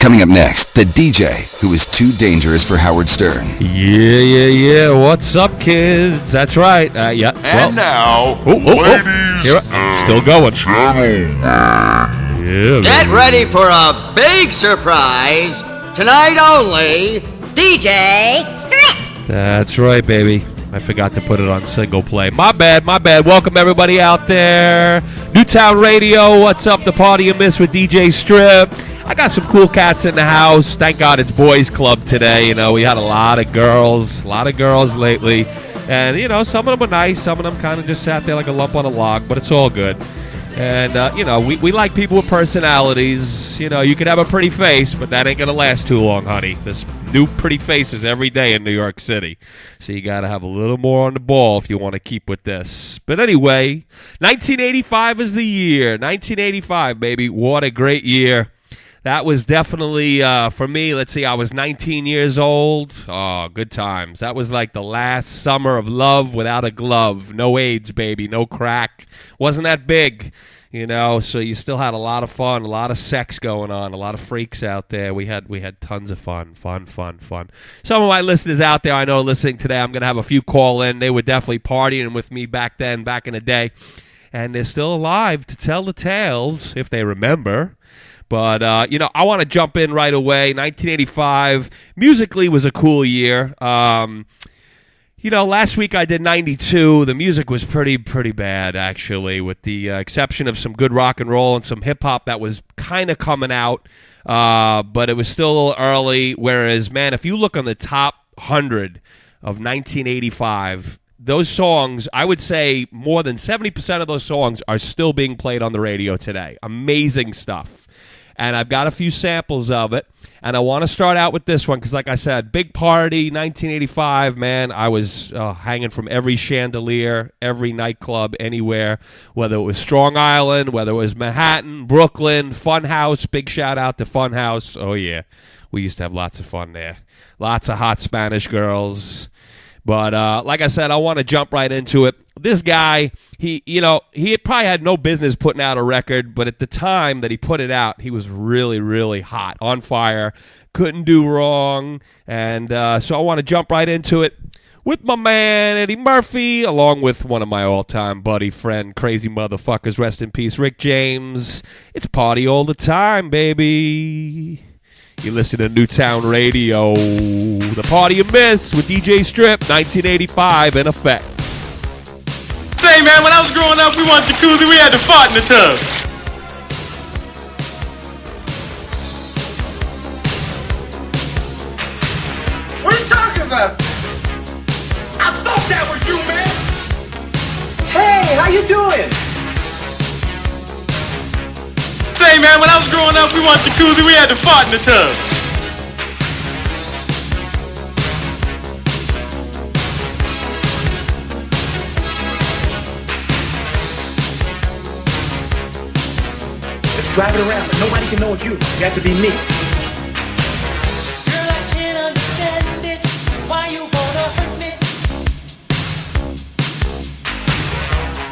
Coming up next, the DJ who was too dangerous for Howard Stern. Yeah. What's up, kids? That's right. Yeah. And now, ladies, still going. Yeah. Get ready for a big surprise. Tonight only, DJ Strip. That's right, baby. I forgot to put it on single play. My bad. Welcome, everybody out there. Newtown Radio, what's up? The party you missed with DJ Strip. I got some cool cats in the house. Thank God it's boys club today. You know, we had a lot of girls lately. And, you know, some of them are nice. Some of them kind of just sat there like a lump on a log, but it's all good. And, you know, we like people with personalities. You know, you can have a pretty face, but that ain't going to last too long, honey. There's new pretty faces every day in New York City. So you got to have a little more on the ball if you want to keep with this. But anyway, 1985 is the year. 1985, baby. What a great year. That was definitely, for me, let's see, I was 19 years old. Oh, good times. That was like the last summer of love without a glove. No AIDS, baby. No crack. Wasn't that big, you know, so you still had a lot of fun, a lot of sex going on, a lot of freaks out there. We had tons of fun. Some of my listeners out there I know listening today, I'm going to have a few call in. They were definitely partying with me back in the day, and they're still alive to tell the tales if they remember. But, you know, I want to jump in right away. 1985 musically was a cool year. You know, last week I did 92. The music was pretty bad, actually, with the exception of some good rock and roll and some hip-hop that was kind of coming out. But it was still a little early, whereas, man, if you look on the top 100 of 1985, those songs, I would say more than 70% of those songs are still being played on the radio today. Amazing stuff. And I've got a few samples of it. And I want to start out with this one because, like I said, big party, 1985, man. I was hanging from every chandelier, every nightclub, anywhere, whether it was Strong Island, whether it was Manhattan, Brooklyn, Funhouse. Big shout out to Funhouse. Oh, yeah. We used to have lots of fun there. Lots of hot Spanish girls. But like I said, I want to jump right into it. This guy, he probably had no business putting out a record, but at the time that he put it out, he was really, really hot, on fire, couldn't do wrong. And so I want to jump right into it with my man Eddie Murphy, along with one of my all-time buddy friend, crazy motherfuckers, rest in peace, Rick James. It's party all the time, baby. You listen to Newtown Radio, the party you missed with DJ Strip, 1985 in effect. Say, man, when I was growing up, we wanted jacuzzi, we had to fart in the tub. What are you talking about? I thought that was you, man. Hey, how you doing? Say, man, when I was growing up, we wanted jacuzzi, we had to fart in the tub. Just drive it around, but nobody can know it's you. You have to be me. Girl, I can't understand it. Why you wanna hurt me?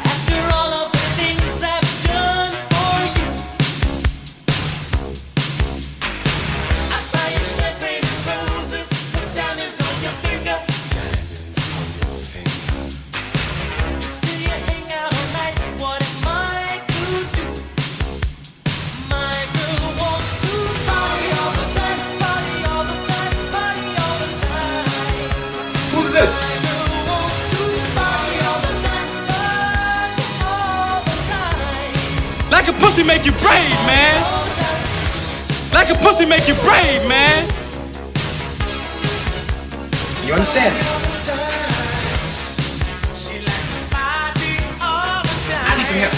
After all of the things I've done for you, I buy you champagne and roses, put diamonds on your finger. Still you hang out all night. What am I to do? My girl wants to party all the time, party all the time, party all the time. Who's this? My girl wants to party all the time, party all the time. Like a pussy make you brave, man. Like a pussy make you brave, man. You understand? She likes to party all the time. I need some help.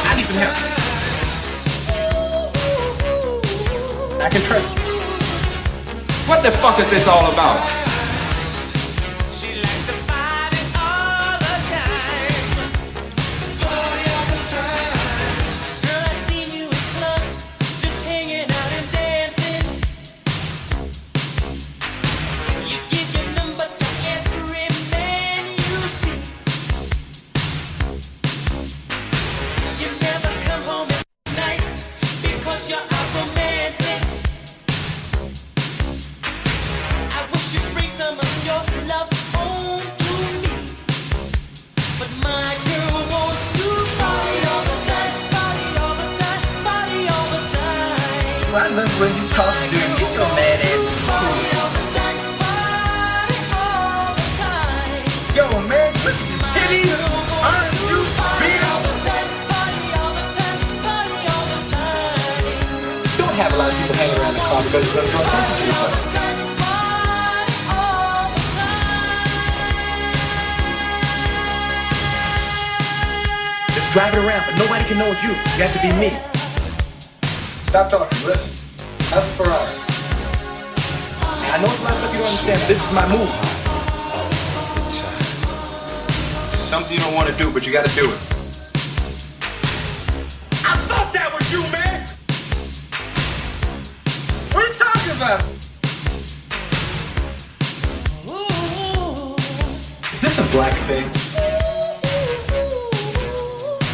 I need some help. I can trust you. What the fuck is this all about? She likes to party all the time. Party all the time. Girl, I've seen you in clubs, just hanging out and dancing. You give your number to every man you see. You never come home at night because you're out romancing. some of your love on to me. But my girl wants to party all the time, party all the time, party all the time. I love when you talk to me. Get your mad ass. Party all the time, party all the time. Yo, man, look at the titties. Aren't you big? Don't have a lot of people hanging around the car because it's going to draw attention to yourself. Just drive it around, but nobody can know it's you. You have to be me. Stop talking, listen. That's a Ferrari. I know it's a lot of stuff you don't understand, but this is my move. Something you don't want to do, but you got to do it. I thought that was you, man! What are you talking about? Is this a black thing?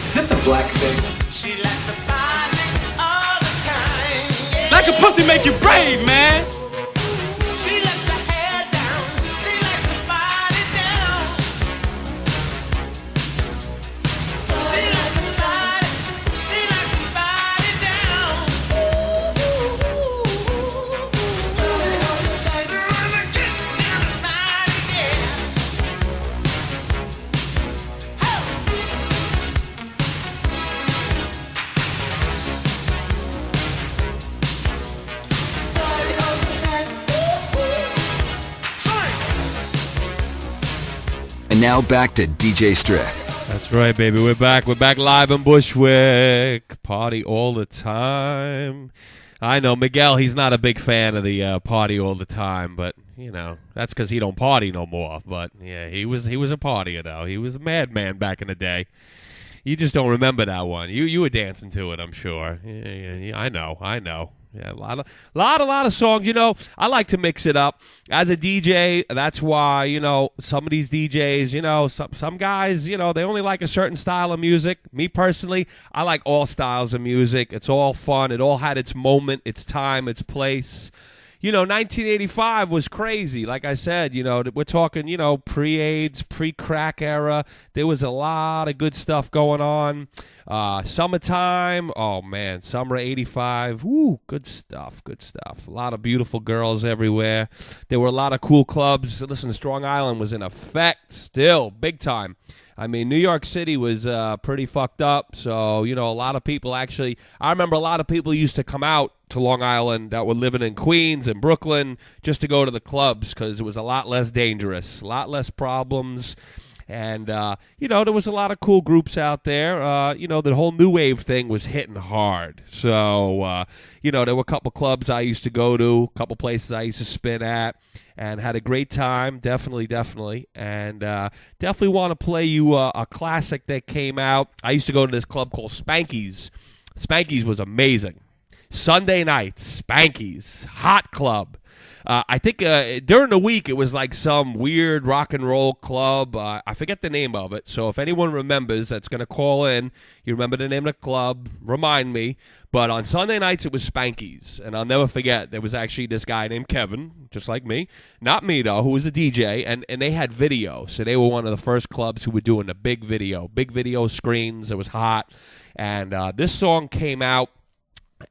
Is this a black thing? She likes to party all the time. Yeah. Like a pussy make you brave, man. She lets her hair down. She likes to body down. She likes to body. She likes to body down. Tight around the kick down the body, yeah. Party all the time. And now back to DJ Strip. That's right, baby. We're back. We're back live in Bushwick. Party all the time. I know Miguel, he's not a big fan of the party all the time, but, you know, that's because he don't party no more. But, yeah, he was a partier, though. He was a madman back in the day. You just don't remember that one. You were dancing to it, I'm sure. Yeah, I know. Yeah, a lot of songs. You know, I like to mix it up. As a DJ, that's why, you know, some of these DJs, you know, some guys, you know, they only like a certain style of music. Me personally, I like all styles of music. It's all fun. It all had its moment, its time, its place. You know, 1985 was crazy. Like I said, you know, we're talking, you know, pre-AIDS, pre-crack era. There was a lot of good stuff going on. Summertime, oh man, summer 85. Woo, good stuff. A lot of beautiful girls everywhere. There were a lot of cool clubs. Listen, Strong Island was in effect still, big time. I mean, New York City was pretty fucked up, so, you know, a lot of people actually, I remember a lot of people used to come out to Long Island that were living in Queens and Brooklyn just to go to the clubs because it was a lot less dangerous, a lot less problems. And, you know, there was a lot of cool groups out there. You know, the whole new wave thing was hitting hard. So, you know, there were a couple clubs I used to go to, a couple places I used to spin at, and had a great time, definitely. And definitely want to play you a classic that came out. I used to go to this club called Spanky's. Spanky's was amazing. Sunday nights, Spanky's, hot club. I think during the week it was like some weird rock and roll club. I forget the name of it. So if anyone remembers that's going to call in, you remember the name of the club, remind me. But on Sunday nights it was Spanky's. And I'll never forget, there was actually this guy named Kevin, just like me. Not me, though, who was the DJ. And they had video. So they were one of the first clubs who were doing the big video screens. It was hot. And this song came out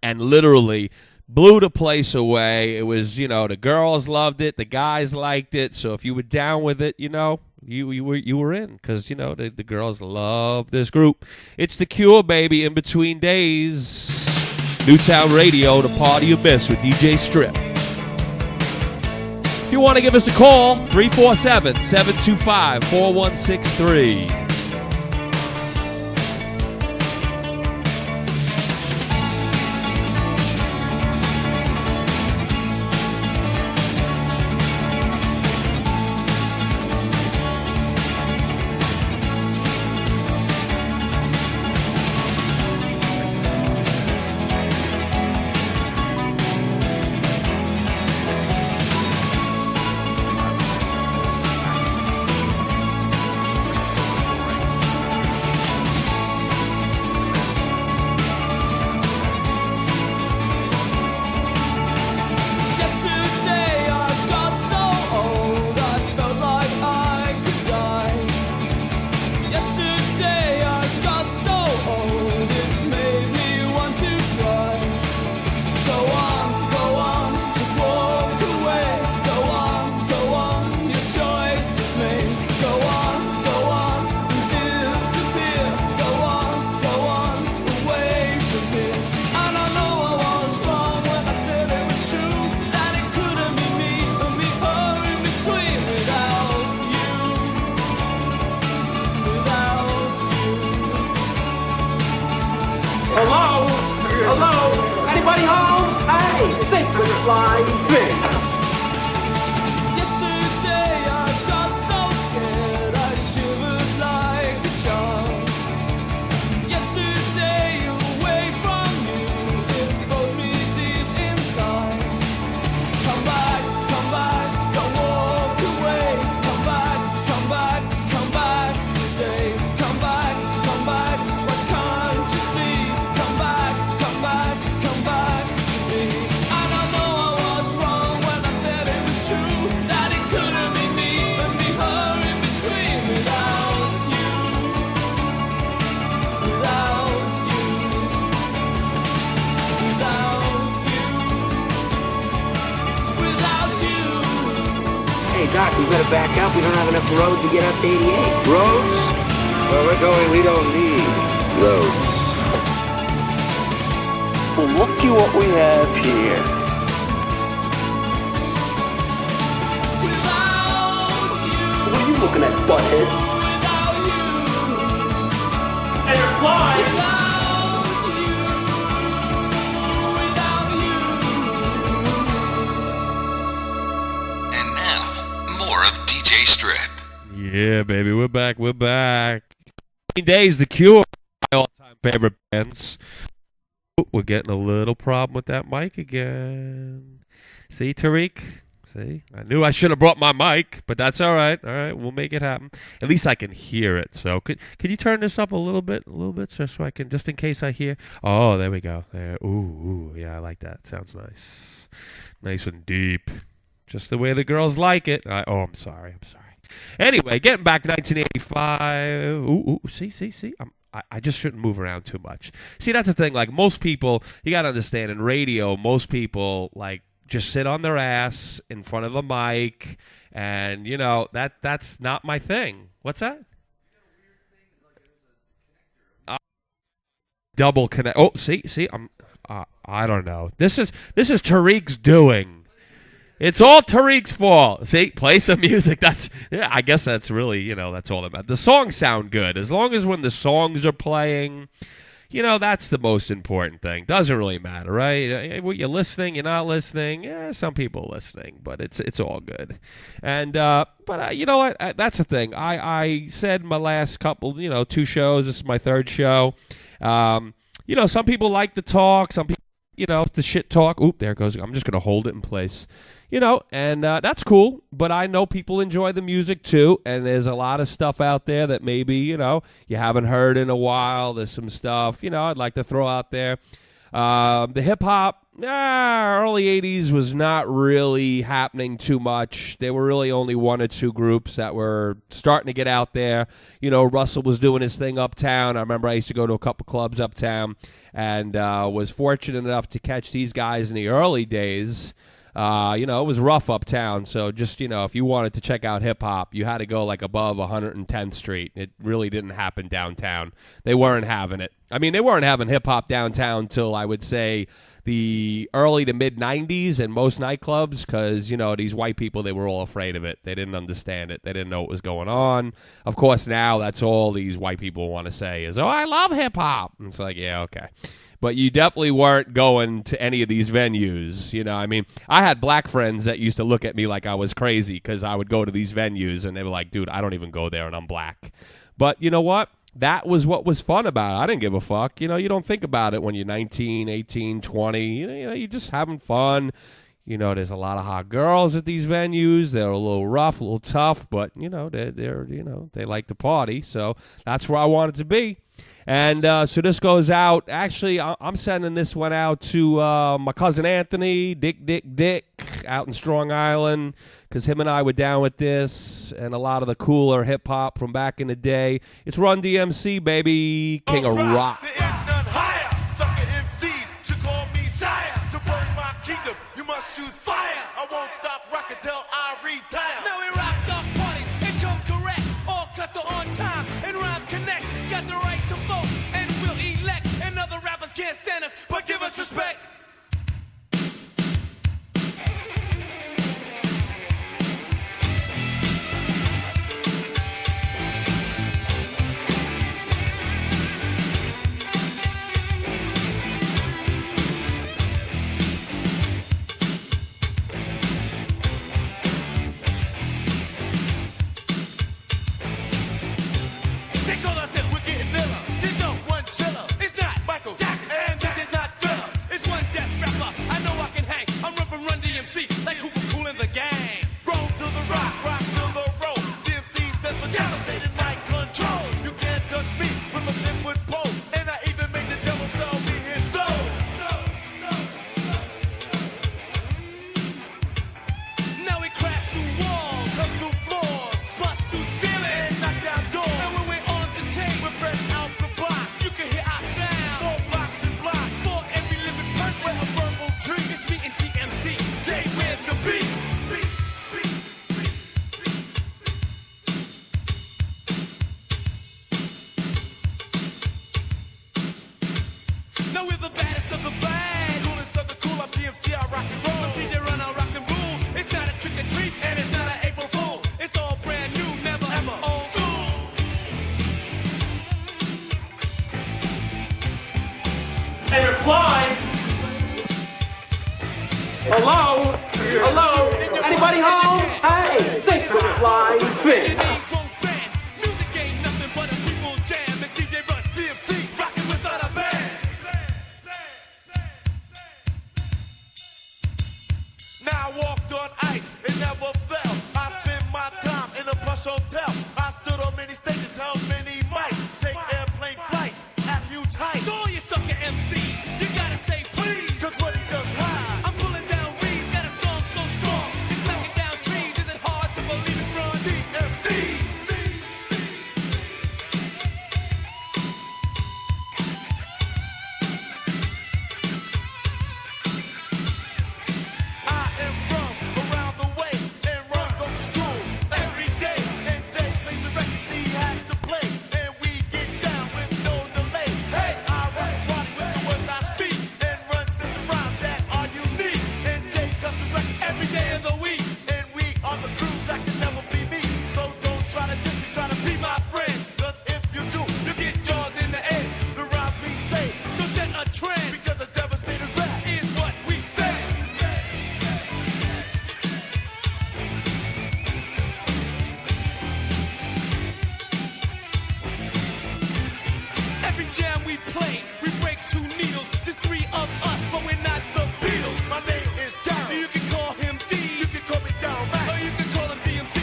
and literally blew the place away. It was, you know, the girls loved it, the guys liked it. So if you were down with it, you know, you were in because, you know, the girls love this group. It's The Cure, baby, In Between Days. Newtown Radio, the party you miss with DJ Strip. If you want to give us a call, 347-725-4163. fly, spin. Yesterday I got so scared I shivered like a child. Yesterday away from you, it froze me deep inside. Come back, don't walk away. Come back today. Come back, what can't you see? Come back to me. And I know I was wrong when I said it was true, that it couldn't be me and be her in between. Without you, without you, without you. Hey, Doc, we better back up. We don't have enough road to get up to 88. Roads? Where we're going, we don't need roads. Well, look at what we have here. What are you looking at, butthead? And now, more of DJ Strip. Yeah, baby, we're back. 15 Days, The Cure, my all-time favorite bands. Ooh, we're getting a little problem with that mic again. See, Tariq? See? I knew I should have brought my mic, but that's all right. All right, we'll make it happen. At least I can hear it. So could you turn this up a little bit, just so I can, just in case I hear. Oh, there we go. There. Ooh, yeah, I like that. Sounds nice. Nice and deep. Just the way the girls like it. I'm sorry. Anyway, getting back to 1985. Ooh, see. I just shouldn't move around too much. See, that's the thing. Like, most people, you got to understand, in radio, most people, like, just sit on their ass in front of a mic, and, you know, that's not my thing. What's that? Double connect. Oh, see, I don't know. This is Tariq's doing. It's all Tariq's fault. See, play some music. I guess that's really, you know, that's all about. The songs sound good. As long as when the songs are playing, you know, that's the most important thing. Doesn't really matter, right? You're listening, you're not listening. Yeah, some people are listening, but it's all good. And, you know what? That's the thing. I said my last couple, 2 shows. This is my 3rd show. Some people like to talk. Some people, the shit talk. Oop, there it goes. I'm just going to hold it in place. And that's cool, but I know people enjoy the music too, and there's a lot of stuff out there that maybe, you haven't heard in a while. There's some stuff, I'd like to throw out there. The hip-hop, early 80s was not really happening too much. There were really only 1 or 2 groups that were starting to get out there. Russell was doing his thing uptown. I remember I used to go to a couple clubs uptown and was fortunate enough to catch these guys in the early days. It was rough uptown, so just, if you wanted to check out hip-hop, you had to go, like, above 110th Street. It really didn't happen downtown. They weren't having it. I mean, they weren't having hip-hop downtown till, I would say, the early to mid-'90s in most nightclubs because, these white people, they were all afraid of it. They didn't understand it. They didn't know what was going on. Of course, now that's all these white people want to say is, oh, I love hip-hop. And it's like, yeah, okay. But you definitely weren't going to any of these venues, I had black friends that used to look at me like I was crazy because I would go to these venues, and they were like, dude, I don't even go there, and I'm black. But you know what? That was what was fun about it. I didn't give a fuck. You don't think about it when you're 19, 18, 20. You're just having fun. There's a lot of hot girls at these venues. They're a little rough, a little tough, but, they like to party. So that's where I wanted to be. And so this goes out. Actually, I'm sending this one out to my cousin Anthony, Dick, out in Strong Island, because him and I were down with this and a lot of the cooler hip-hop from back in the day. It's Run DMC, baby, King of Rock. There is none higher. Sucker MCs should call me sire. To run my kingdom, you must choose fire. I won't stop rocking till I retire. Now we rock dark parties and come correct. All cuts are on time and rhymes connect. Got the right to vote and we'll elect. And other rappers can't stand us, but give us respect. DMC, like who for cool in the gang. Roll to the rock, rock to the roll. DMC stands for devastated night control. You can't touch me with a 10-foot pole. And I even made the devil sell me his soul. Now we crash through walls, come through floors, bust through ceilings, knock down doors. And when we're on the tape, we're fresh out the box. You can hear our sound, 4 blocks and blocks. For every living person, we're a verbal tree. It's me and DMC. Jay, where's the beat? Now we're the baddest of the bad. Coolest of the cool, I'm DMC, I rock and roll. I'm DJ Run, I rock and rule. It's not a trick or treat, and it's not an April Fool. It's all brand new, never ever old school. Hey, reply. Hello? Hello? Anybody home? Hey, thanks for the flying fish. Your knees won't bend. Music ain't nothing but a people's jam. It's DJ Run, DMC, rocking without a band. Now I walked on ice, it never fell. I spent my time in a plush hotel. I stood on many stages, held many mics. Take airplane flights at huge heights. So all you sucker MCs, you gotta say please. Cause money jumps high. I'm pulling down reeds, got a song so strong. It's knocking down trees, is it hard to believe it's from DMC? I am from around the way, and Ron goes to school every day. And Jay plays the record he has to play, and we get down with no delay. Hey, I run a party with the words I speak, and Run says the rhymes that are unique. And Jay cuts the record every day of the week, and we are the crew that can never be me. So don't try to diss me, try to be my friend. Cause if you do, you get jaws in the end. The rhymes we say, so set a trend. Because a devastated rap is what we say. Every jam we play, we break 2 needles. There's 3 of us, but we're not the Beatles. My name is Daryl. You can call him D. You can call me Daryl Mack. Or you can call him DMC.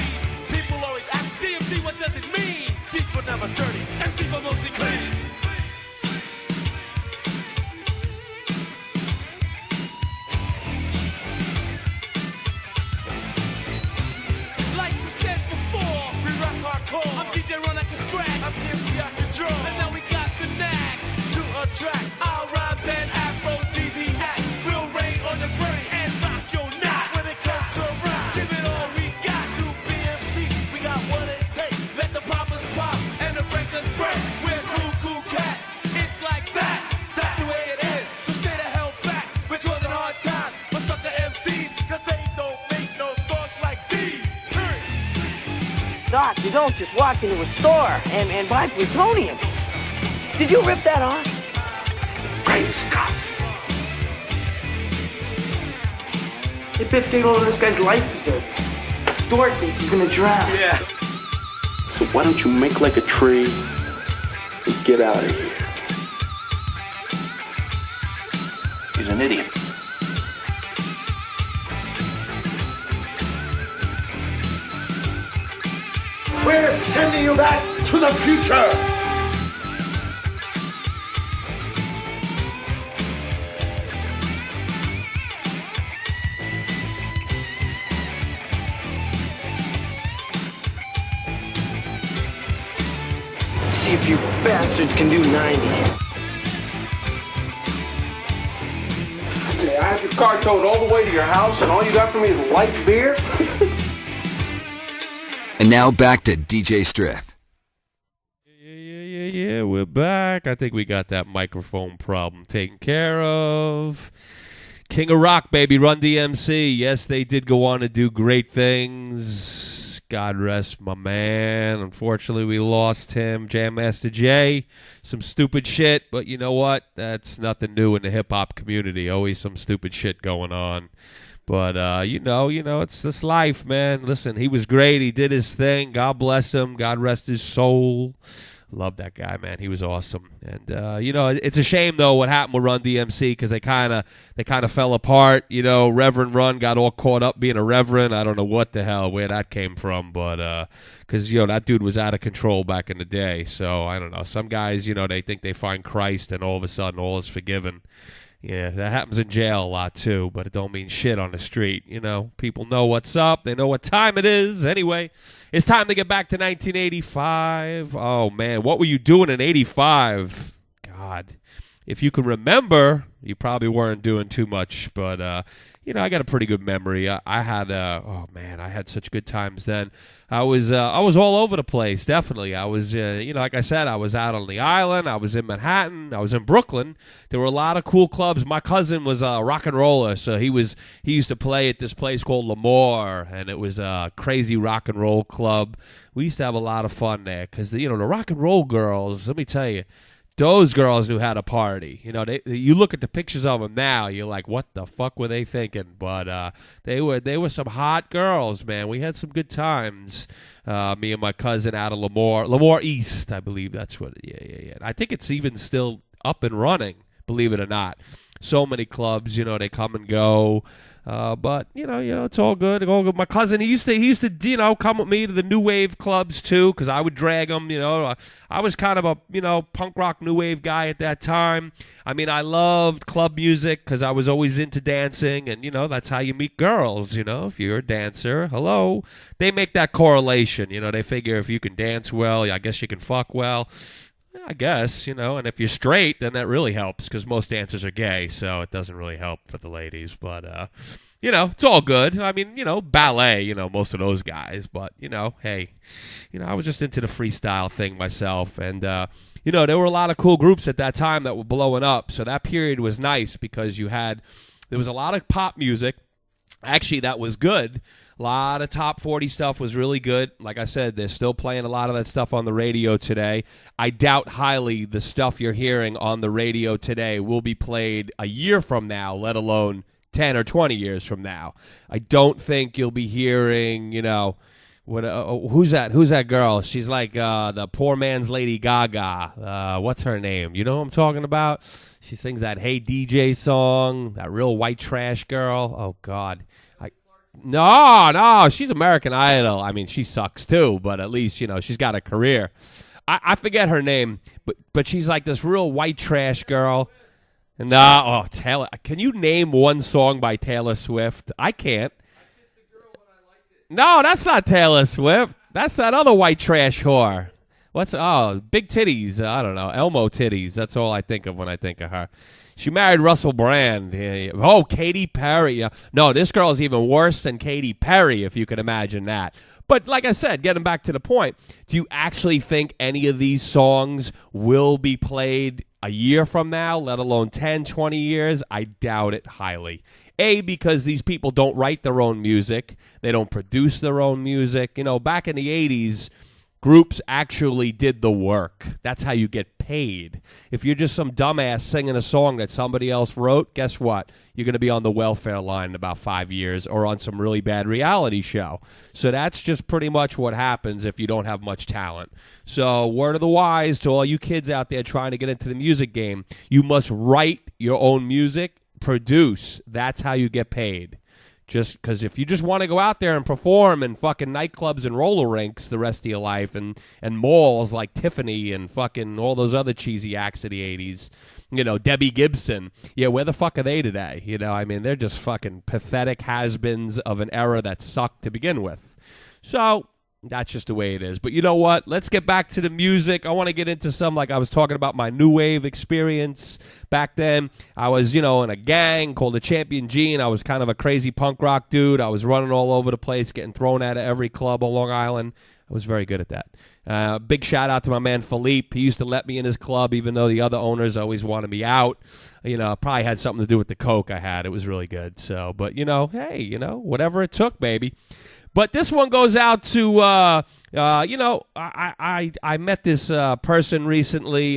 People always ask DMC, what does it mean? D's for never dirty, MC for mostly clean. Like we said before, we rock hardcore. I'm DJ Run, I can scratch. I'm DMC, I can draw. And now we got the knack to attract our rhymes and Afro DZ hat. We'll rain on the brain and rock your knot. When it comes to rap, give it all we got to BMC. We got what it takes. Let the poppers pop and the breakers break. We're cool cats. It's like that. That's the way it is. So stay the hell back. We're causing hard time for sucker MCs, cause they don't make no songs like these. Period. Doc, you don't just walk into a store and buy plutonium. Did you rip that off? Great Scott. Hey, Biff, take over this guy's life preserver. Dork thinks he's gonna drown. Yeah. So why don't you make like a tree and get out of here? He's an idiot. We're sending you back to the future. See if you bastards can do 90. Hey, I have your car towed all the way to your house, and all you got for me is light beer? And now back to DJ Strip. Yeah, we're back. I think we got that microphone problem taken care of. King of Rock, baby, Run DMC. Yes, they did go on to do great things. God rest my man. Unfortunately, we lost him. Jam Master Jay. Some stupid shit, but you know what? That's nothing new in the hip-hop community. Always some stupid shit going on. But, you know, it's this life, man. Listen, he was great. He did his thing. God bless him. God rest his soul. Love that guy, man. He was awesome. And you know, it's a shame though what happened with Run DMC because they kind of fell apart. You know, Reverend Run got all caught up being a reverend. I don't know what the hell where that came from, but because you know that dude was out of control back in the day. So I don't know. Some guys, you know, they think they find Christ and all of a sudden all is forgiven. Yeah, that happens in jail a lot too, but it don't mean shit on the street. You know, people know what's up. They know what time it is. Anyway, it's time to get back to 1985. Oh, man, what were you doing in 85? God, if you can remember, you probably weren't doing too much, but, you know, I got a pretty good memory. I had such good times then. I was all over the place, definitely. I was, you know, like I said, I was out on the island. I was in Manhattan. I was in Brooklyn. There were a lot of cool clubs. My cousin was a rock and roller, so he used to play at this place called L'Amour, and it was a crazy rock and roll club. We used to have a lot of fun there because, you know, the rock and roll girls, let me tell you, those girls knew how to party. You know, you look at the pictures of them now, you're like, what the fuck were they thinking? But they were some hot girls, man. We had some good times. Me and my cousin out of L'Amour East, I believe that's what. Yeah. I think it's even still up and running, believe it or not. So many clubs, you know, they come and go. But you know, it's all good. My cousin, he used to, you know, come with me to the new wave clubs too, because I would drag him. You know, I was kind of a, you know, punk rock new wave guy at that time. I mean, I loved club music because I was always into dancing, and you know, that's how you meet girls. You know, if you're a dancer, hello, they make that correlation. You know, they figure if you can dance well, I guess you can fuck well. I guess, you know, and if you're straight, then that really helps because most dancers are gay, so it doesn't really help for the ladies. But, you know, it's all good. I mean, you know, ballet, you know, most of those guys. But, you know, hey, you know, I was just into the freestyle thing myself. And, you know, there were a lot of cool groups at that time that were blowing up. So that period was nice because there was a lot of pop music. Actually, that was good. A lot of top 40 stuff was really good. Like I said, they're still playing a lot of that stuff on the radio today. I doubt highly the stuff you're hearing on the radio today will be played a year from now, let alone 10 or 20 years from now. I don't think you'll be hearing, you know, who's that girl? She's like the poor man's Lady Gaga. What's her name? You know what I'm talking about? She sings that Hey DJ song, that real white trash girl. Oh, God. No, she's American Idol. I mean, she sucks too, but at least, you know, she's got a career. I forget her name, but she's like this real white trash girl. No, Taylor. Can you name one song by Taylor Swift? I can't. No, that's not Taylor Swift. That's that other white trash whore. Big titties. I don't know. Elmo titties. That's all I think of when I think of her. She married Russell Brand. Oh, Katy Perry. No, this girl is even worse than Katy Perry, if you can imagine that. But like I said, getting back to the point, do you actually think any of these songs will be played a year from now, let alone 10, 20 years? I doubt it highly. A, because these people don't write their own music. They don't produce their own music. You know, back in the 80s, groups actually did the work. That's how you get paid. If you're just some dumbass singing a song that somebody else wrote, guess what? You're going to be on the welfare line in about 5 years or on some really bad reality show. So that's just pretty much what happens if you don't have much talent. So word of the wise to all you kids out there trying to get into the music game, you must write your own music, produce. That's how you get paid. Just because if you just want to go out there and perform in fucking nightclubs and roller rinks the rest of your life and malls like Tiffany and fucking all those other cheesy acts of the 80s, you know, Debbie Gibson, yeah, where the fuck are they today? You know, I mean, they're just fucking pathetic has-beens of an era that sucked to begin with. So that's just the way it is. But you know what? Let's get back to the music. I want to get into some, like I was talking about my new wave experience. Back then, I was, you know, in a gang called the Champion Gene. I was kind of a crazy punk rock dude. I was running all over the place, getting thrown out of every club on Long Island. I was very good at that. Big shout out to my man Philippe. He used to let me in his club, even though the other owners always wanted me out. You know, probably had something to do with the coke I had. It was really good. So, but, you know, hey, you know, whatever it took, baby. But this one goes out to, you know, I met this person recently.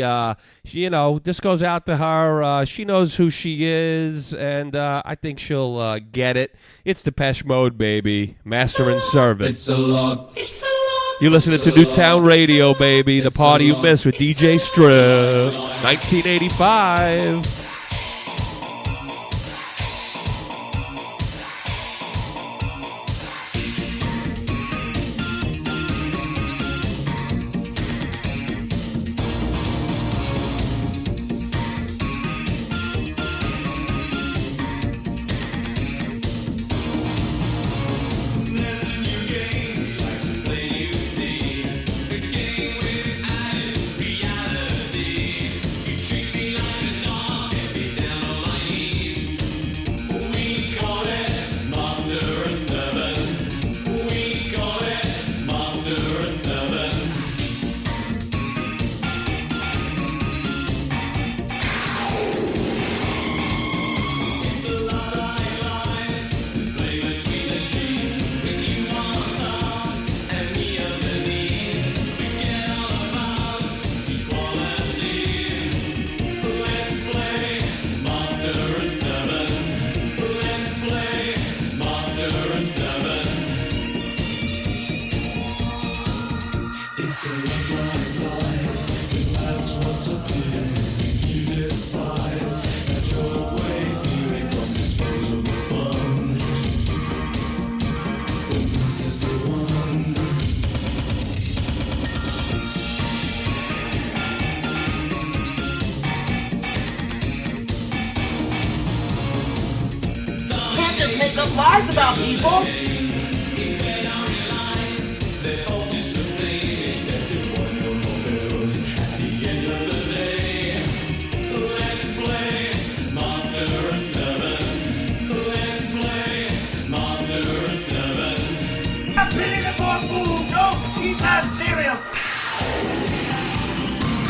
You know, this goes out to her. She knows who she is, and I think she'll get it. It's Depeche Mode, baby. Master and Servant. It's a lot. It's a lot. You're listening to Newtown Radio, baby. The party you missed with DJ Strip. 1985. Can't just make up lies about people.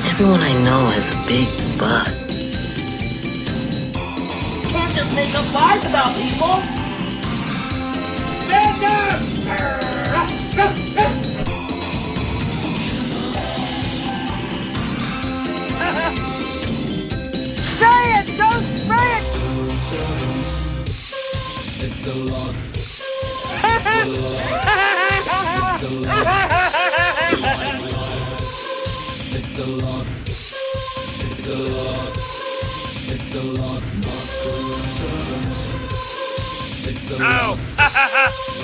Everyone I know has a big butt. Can't just make up lies about people. Say it! Don't say it! It's a lot. It's a lot. It's a lot. It's a lot. Master and servant. It's a lot.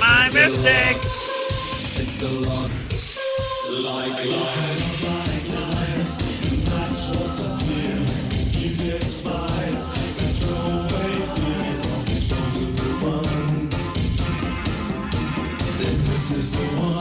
My mistake! It's a lot. Like life. That's what's up here. You despise and throw away fear from disposable fun. Then this is the one.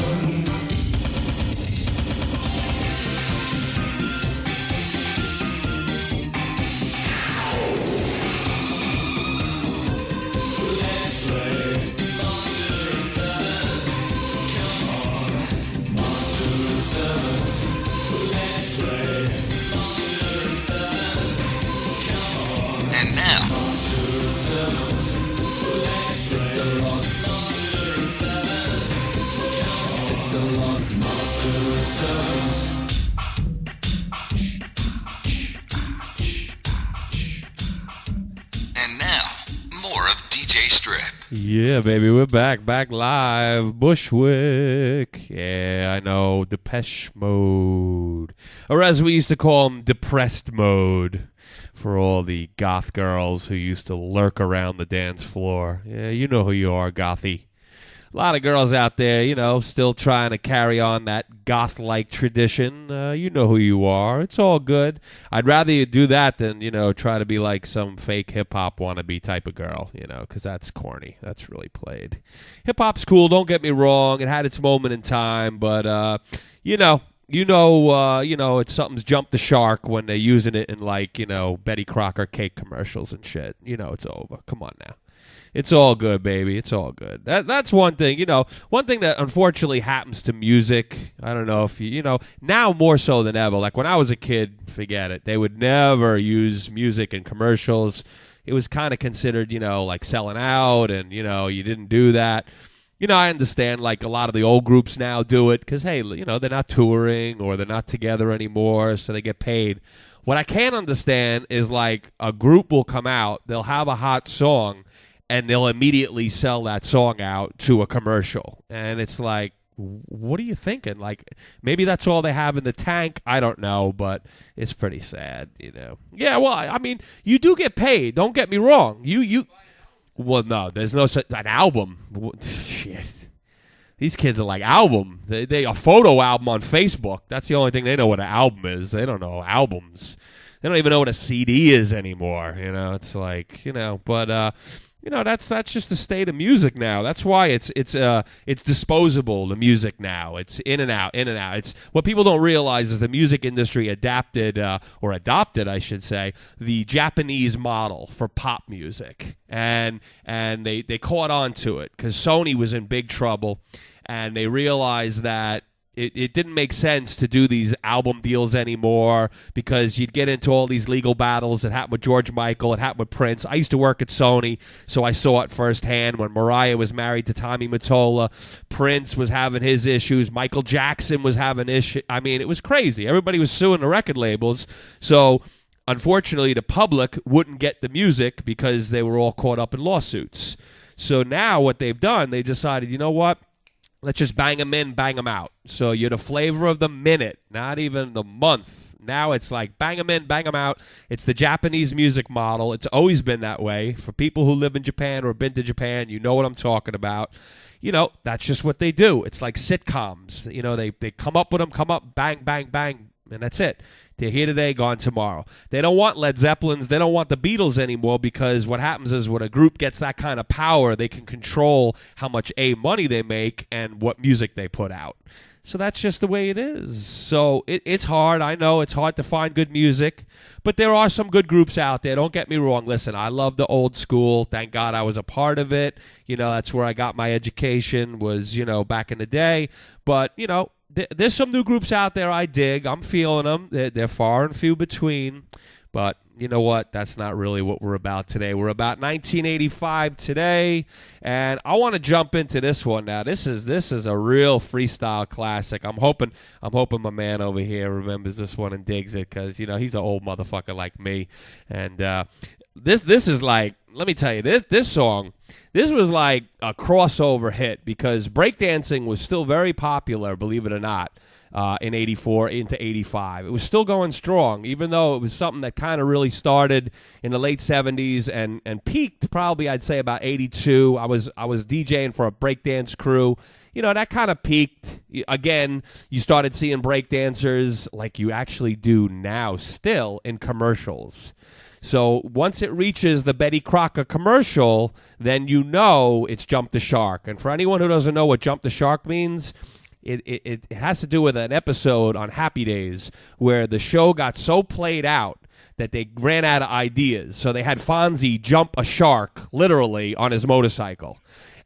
And now, and now, more of DJ Strip. Yeah, baby, we're back live. Bushwick. Yeah, I know. Depeche Mode. Or as we used to call them, Depressed Mode. For all the goth girls who used to lurk around the dance floor. Yeah, you know who you are, gothy. A lot of girls out there, you know, still trying to carry on that goth-like tradition. You know who you are. It's all good. I'd rather you do that than, you know, try to be like some fake hip-hop wannabe type of girl, you know, because that's corny. That's really played. Hip-hop's cool, don't get me wrong. It had its moment in time, but, it's something's jumped the shark when they're using it in, like, you know, Betty Crocker cake commercials and shit. You know it's over. Come on now. It's all good, baby. It's all good. That's one thing, you know. One thing that unfortunately happens to music, I don't know if you know, now more so than ever. Like when I was a kid, forget it. They would never use music in commercials. It was kind of considered, you know, like selling out and, you know, you didn't do that. You know, I understand, like, a lot of the old groups now do it because, hey, you know, they're not touring or they're not together anymore, so they get paid. What I can't understand is, like, a group will come out, they'll have a hot song, and they'll immediately sell that song out to a commercial. And it's like, what are you thinking? Like, maybe that's all they have in the tank. I don't know, but it's pretty sad, you know. Yeah, well, I mean, you do get paid. Don't get me wrong. Well, no, there's no such an album. Shit. These kids are like album. They a photo album on Facebook. That's the only thing they know what an album is. They don't know albums. They don't even know what a CD is anymore. You know, it's like, you know, but you know, that's just the state of music now. That's why it's disposable, the music now. It's in and out, in and out. It's what people don't realize is the music industry adopted, I should say, the Japanese model for pop music. And they caught on to it because Sony was in big trouble, and they realized that it didn't make sense to do these album deals anymore because you'd get into all these legal battles. It happened with George Michael. It happened with Prince. I used to work at Sony, so I saw it firsthand when Mariah was married to Tommy Mottola. Prince was having his issues. Michael Jackson was having issues. I mean, it was crazy. Everybody was suing the record labels. So, unfortunately, the public wouldn't get the music because they were all caught up in lawsuits. So now what they've done, they decided, you know what? Let's just bang them in, bang them out. So you're the flavor of the minute, not even the month. Now it's like bang them in, bang them out. It's the Japanese music model. It's always been that way. For people who live in Japan or have been to Japan, you know what I'm talking about. You know, that's just what they do. It's like sitcoms. You know, they come up with them, come up, bang, bang, bang, and that's it. They're here today, gone tomorrow. They don't want Led Zeppelins. They don't want the Beatles anymore because what happens is when a group gets that kind of power, they can control how much money they make and what music they put out. So that's just the way it is. So it's hard. I know it's hard to find good music, but there are some good groups out there. Don't get me wrong. Listen, I love the old school. Thank God I was a part of it. You know, that's where I got my education was, you know, back in the day. But, you know, there's some new groups out there I dig. I'm feeling them. They're far and few between. But you know what? That's not really what we're about today. We're about 1985 today, and I want to jump into this one now. This is a real freestyle classic. I'm hoping my man over here remembers this one and digs it because you know he's an old motherfucker like me. And this is like, let me tell you, this song. This was like a crossover hit because breakdancing was still very popular, believe it or not, in 84 into 85. It was still going strong, even though it was something that kind of really started in the late 70s and peaked probably, I'd say, about 82. I was DJing for a breakdance crew. You know, that kind of peaked. Again, you started seeing breakdancers like you actually do now still in commercials. So once it reaches the Betty Crocker commercial, then you know it's Jump the Shark. And for anyone who doesn't know what Jump the Shark means, it has to do with an episode on Happy Days where the show got so played out that they ran out of ideas. So they had Fonzie jump a shark, literally, on his motorcycle.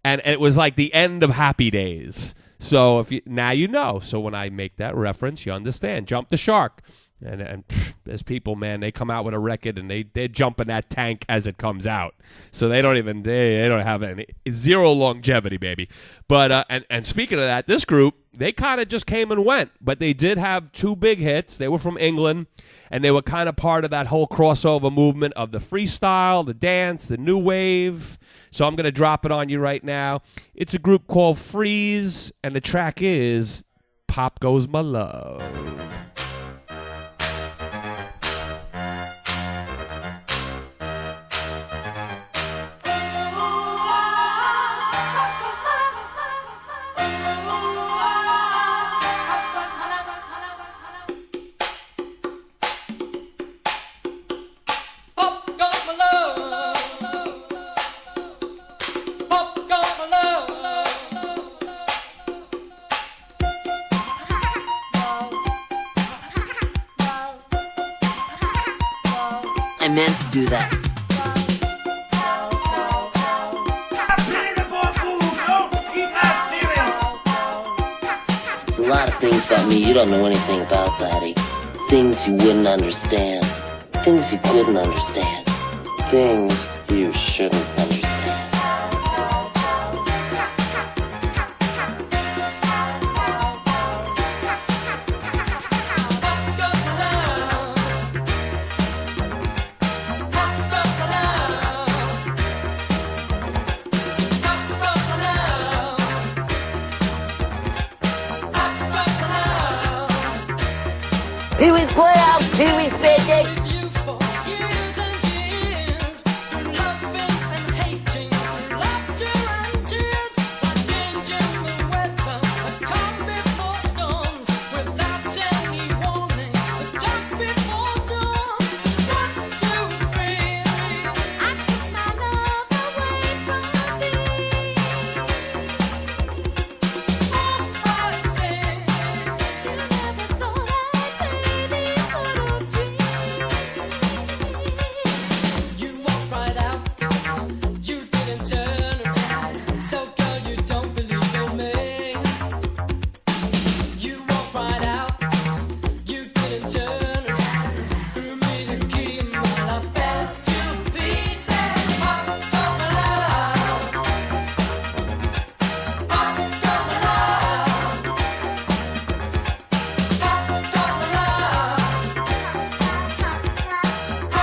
And it was like the end of Happy Days. So now you know. So when I make that reference, you understand. Jump the Shark. And there's people, man, they come out with a record and they're jumping that tank as it comes out. So they don't have any zero longevity, baby. But and speaking of that, this group, they kind of just came and went, but they did have two big hits. They were from England, and they were kind of part of that whole crossover movement of the freestyle, the dance, the new wave. So I'm going to drop it on you right now. It's a group called Freeze, and the track is Pop Goes My Love. I meant to do that. A lot of things about me you don't know anything about, Daddy. Things you wouldn't understand. Things you couldn't understand. Things you shouldn't understand. Pee-wee's Playhouse, Pee-wee's Picnic.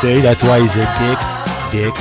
See, that's why he's a dick.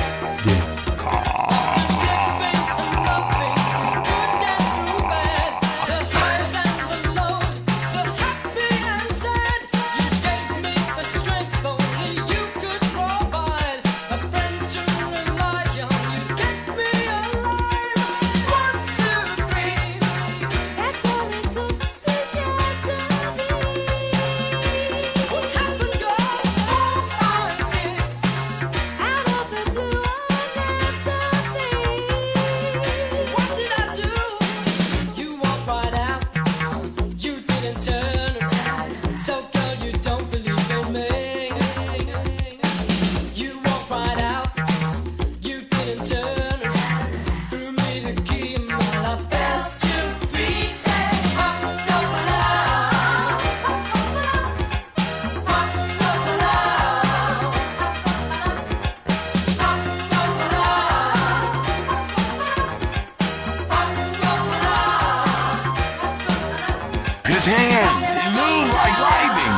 His hands, it moves like lightning.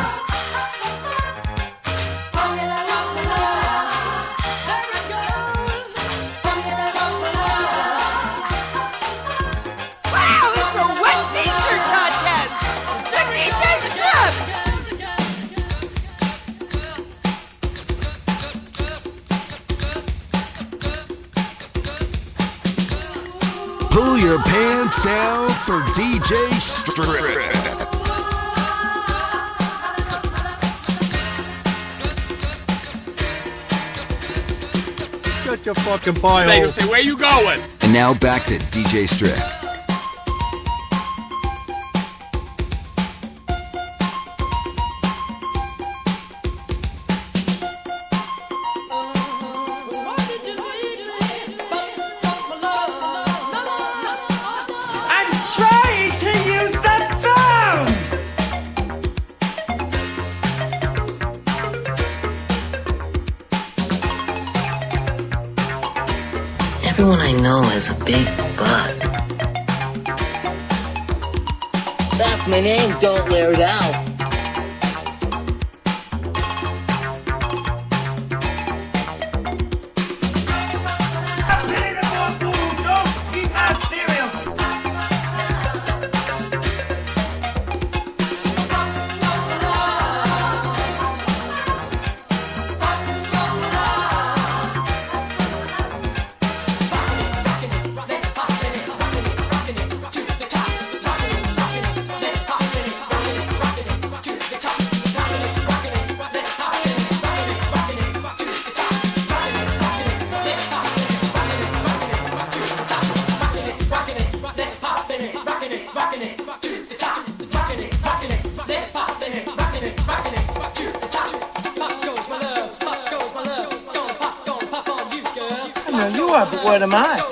Wow, it's a wet t-shirt contest! The DJ Strip! Pull your pants down for DJ Strip. Shut your fucking pie hole. Say, where you going? And now back to DJ Strip. I'm trying to use the phone! Everyone I know has a big butt. That's my name, don't wear it out. I know you are, but what am I?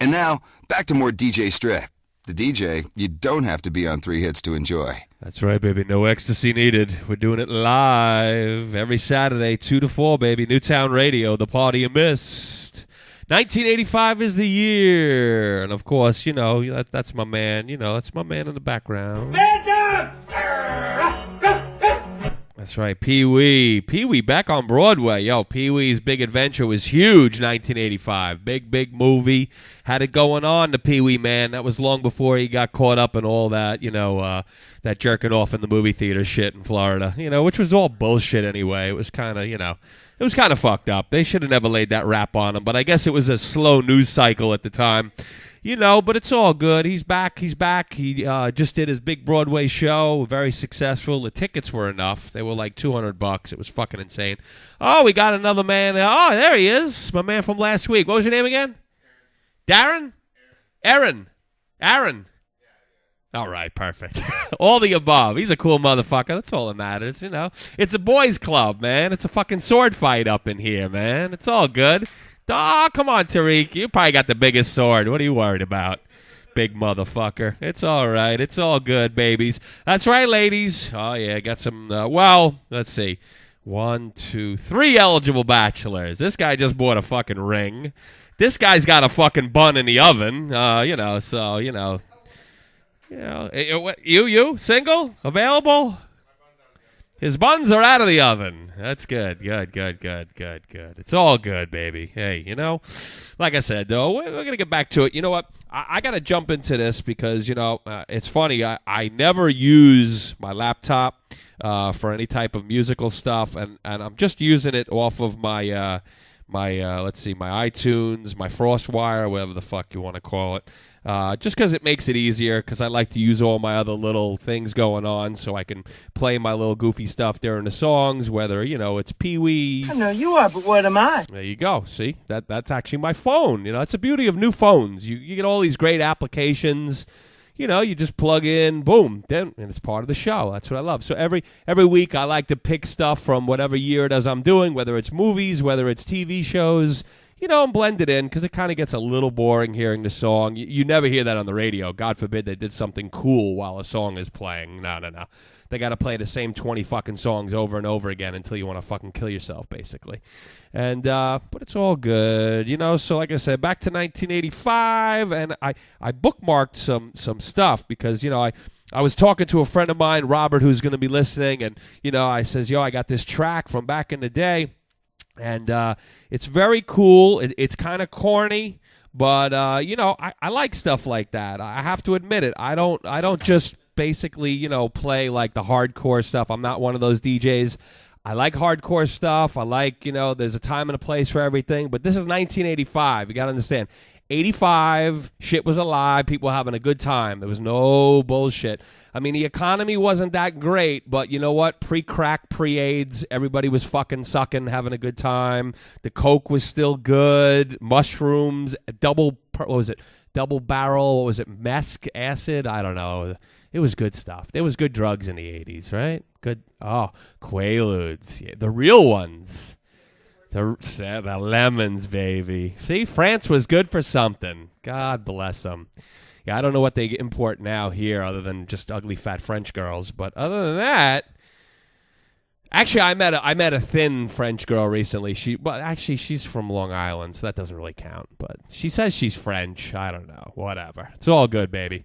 And now, back to more DJ Strip. The DJ, you don't have to be on 3 hits to enjoy. That's right, baby. No ecstasy needed. We're doing it live every Saturday, 2 to 4, baby. Newtown Radio, the party you missed. 1985 is the year. And, of course, you know, that's my man. You know, that's my man in the background. That's right, Pee-wee. Pee-wee back on Broadway. Yo, Pee-wee's Big Adventure was huge, 1985. Big movie. Had it going on, the Pee-wee man. That was long before he got caught up in all that, you know, that jerking off in the movie theater shit in Florida, you know, which was all bullshit anyway. It was kind of, you know, it was kind of fucked up. They should have never laid that rap on him, but I guess it was a slow news cycle at the time. You know, but it's all good. He's back. He just did his big Broadway show, very successful. The tickets were enough. They were like $200. It was fucking insane. Oh, we got another man. Oh, there he is. My man from last week. What was your name again? Darren? Aaron. All right, perfect. All the above. He's a cool motherfucker. That's all that matters, you know. It's a boys' club, man. It's a fucking sword fight up in here, man. It's all good. Oh, come on, Tariq. You probably got the biggest sword. What are you worried about? Big motherfucker. It's all right. It's all good, babies. That's right, ladies. Oh, yeah, got some, well, let's see. 1, 2, 3 eligible bachelors. This guy just bought a fucking ring. This guy's got a fucking bun in the oven. You know, so, you know. You, single? Available? His buns are out of the oven. That's good. It's all good, baby. Hey, you know, like I said, though, we're going to get back to it. You know what? I got to jump into this because, you know, it's funny. I never use my laptop for any type of musical stuff, and I'm just using it off of my, let's see, my iTunes, my FrostWire, whatever the fuck you want to call it. Just because it makes it easier, because I like to use all my other little things going on so I can play my little goofy stuff during the songs, whether, you know, it's Pee-wee. I know you are, but what am I? There you go. See, that's actually my phone. You know, that's the beauty of new phones. You get all these great applications. You know, you just plug in, boom, then, and it's part of the show. That's what I love. So every week I like to pick stuff from whatever year it is I'm doing, whether it's movies, whether it's TV shows, you know, and blend it in because it kind of gets a little boring hearing the song. You never hear that on the radio. God forbid they did something cool while a song is playing. No. They got to play the same 20 fucking songs over and over again until you want to fucking kill yourself, basically. And but it's all good, you know. So like I said, back to 1985, and I bookmarked some stuff because, you know, I was talking to a friend of mine, Robert, who's going to be listening, and, you know, I says, yo, I got this track from back in the day. And it's very cool. It's kind of corny, but you know, I like stuff like that. I have to admit it. I don't just basically, you know, play like the hardcore stuff. I'm not one of those DJs. I like hardcore stuff. I like, you know, there's a time and a place for everything. But this is 1985. You got to understand. 85, shit was alive. People were having a good time. There was no bullshit. I mean, the economy wasn't that great, but you know what? Pre-crack, pre-AIDS, everybody was fucking sucking, having a good time. The coke was still good. Mushrooms, double barrel, what was it, mesc acid? I don't know. It was good stuff. There was good drugs in the 80s, right? Good. Oh, Quaaludes. Yeah, the real ones. The lemons, baby. See, France was good for something. God bless them. Yeah, I don't know what they import now here other than just ugly fat French girls. But other than that, actually, I met a thin French girl recently. She's from Long Island, so that doesn't really count. But she says she's French. I don't know. Whatever. It's all good, baby.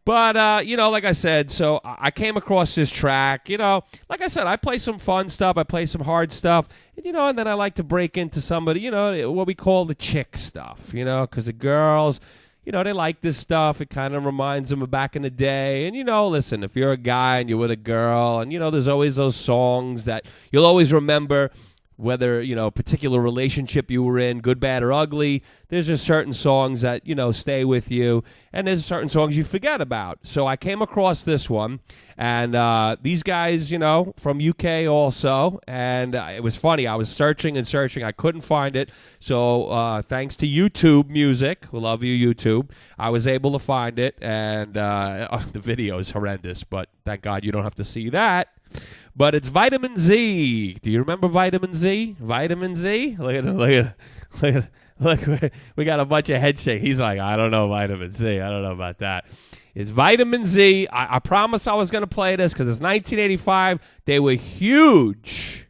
But, you know, like I said, so I came across this track. You know, like I said, I play some fun stuff. I play some hard stuff. And, you know, and then I like to break into somebody, you know, what we call the chick stuff, you know, because the girls, you know, they like this stuff. It kind of reminds them of back in the day. And, you know, listen, if you're a guy and you're with a girl, and, you know, there's always those songs that you'll always remember, whether, you know, a particular relationship you were in, good, bad, or ugly, there's just certain songs that, you know, stay with you, and there's certain songs you forget about. So I came across this one, and these guys, you know, from UK also, and it was funny. I was searching and searching. I couldn't find it. So thanks to YouTube Music, we love you, YouTube, I was able to find it, and the video is horrendous, but thank God you don't have to see that. But it's Vitamin Z. Do you remember Vitamin Z? Vitamin Z? Look, we got a bunch of head shake. He's like, I don't know Vitamin Z. I don't know about that. It's Vitamin Z. I promised I was going to play this because it's 1985. They were huge.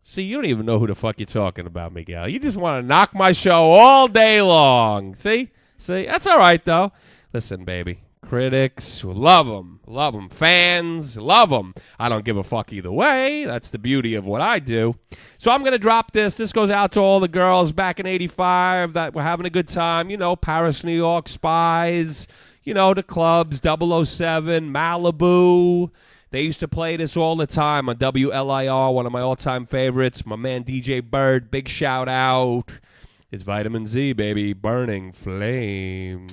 See, you don't even know who the fuck you're talking about, Miguel. You just want to knock my show all day long. See? That's all right, though. Listen, baby. Critics, love them. Fans, love them. I don't give a fuck either way. That's the beauty of what I do. So I'm going to drop this. This goes out to all the girls back in 85 that were having a good time. You know, Paris, New York, Spies. You know, the clubs, 007, Malibu. They used to play this all the time on WLIR, one of my all-time favorites. My man DJ Bird, big shout out. It's Vitamin Z, baby. Burning Flame.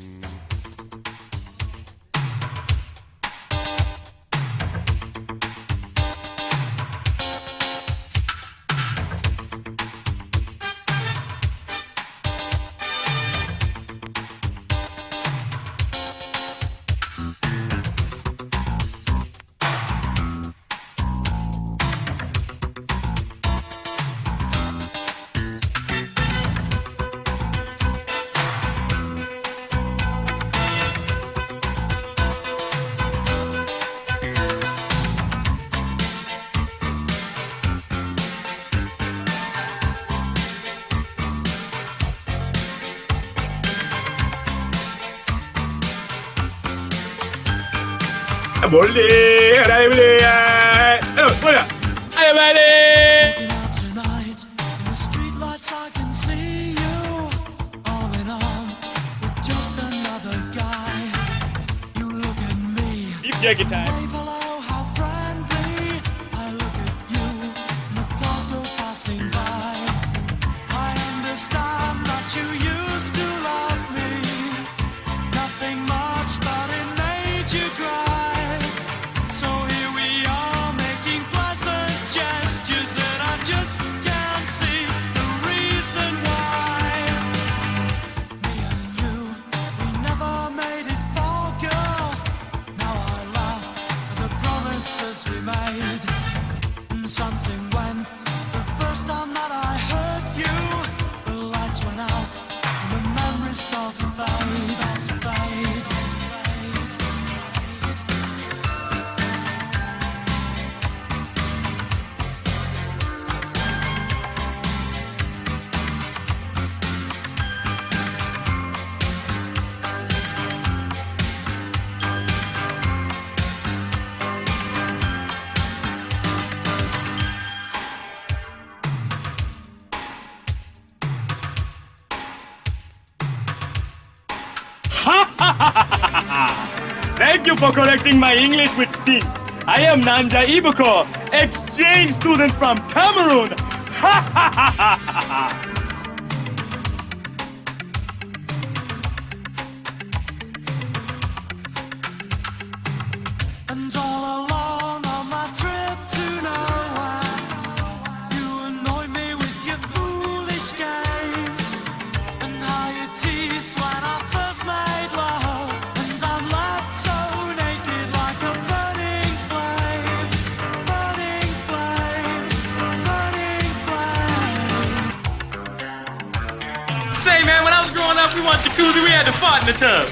Looking out tonight, in the streetlights I can see you, arm in arm with just another guy. You look at me, wave hello, how friendly. I look at you, and the cars go passing by. I understand that you used to love me, nothing much, but it made you cry. So here we are making pleasant gestures, and I just can't see the reason why. Me and you, we never made it far, girl. Now I laugh at the promises we made. And something went the first time that I heard you. The lights went out and the memories start to fade. Thank you for correcting my English with stints. I am Nanja Ibuko, exchange student from Cameroon. Ha ha ha ha ha. And all along on my trip to nowhere, you annoyed me with your foolish games, and how you teased when I first made love, and I'm left so naked like a burning flame, burning flame, burning flame. Say man, when I was growing up, we want jacuzzi, we had to fart in the tub.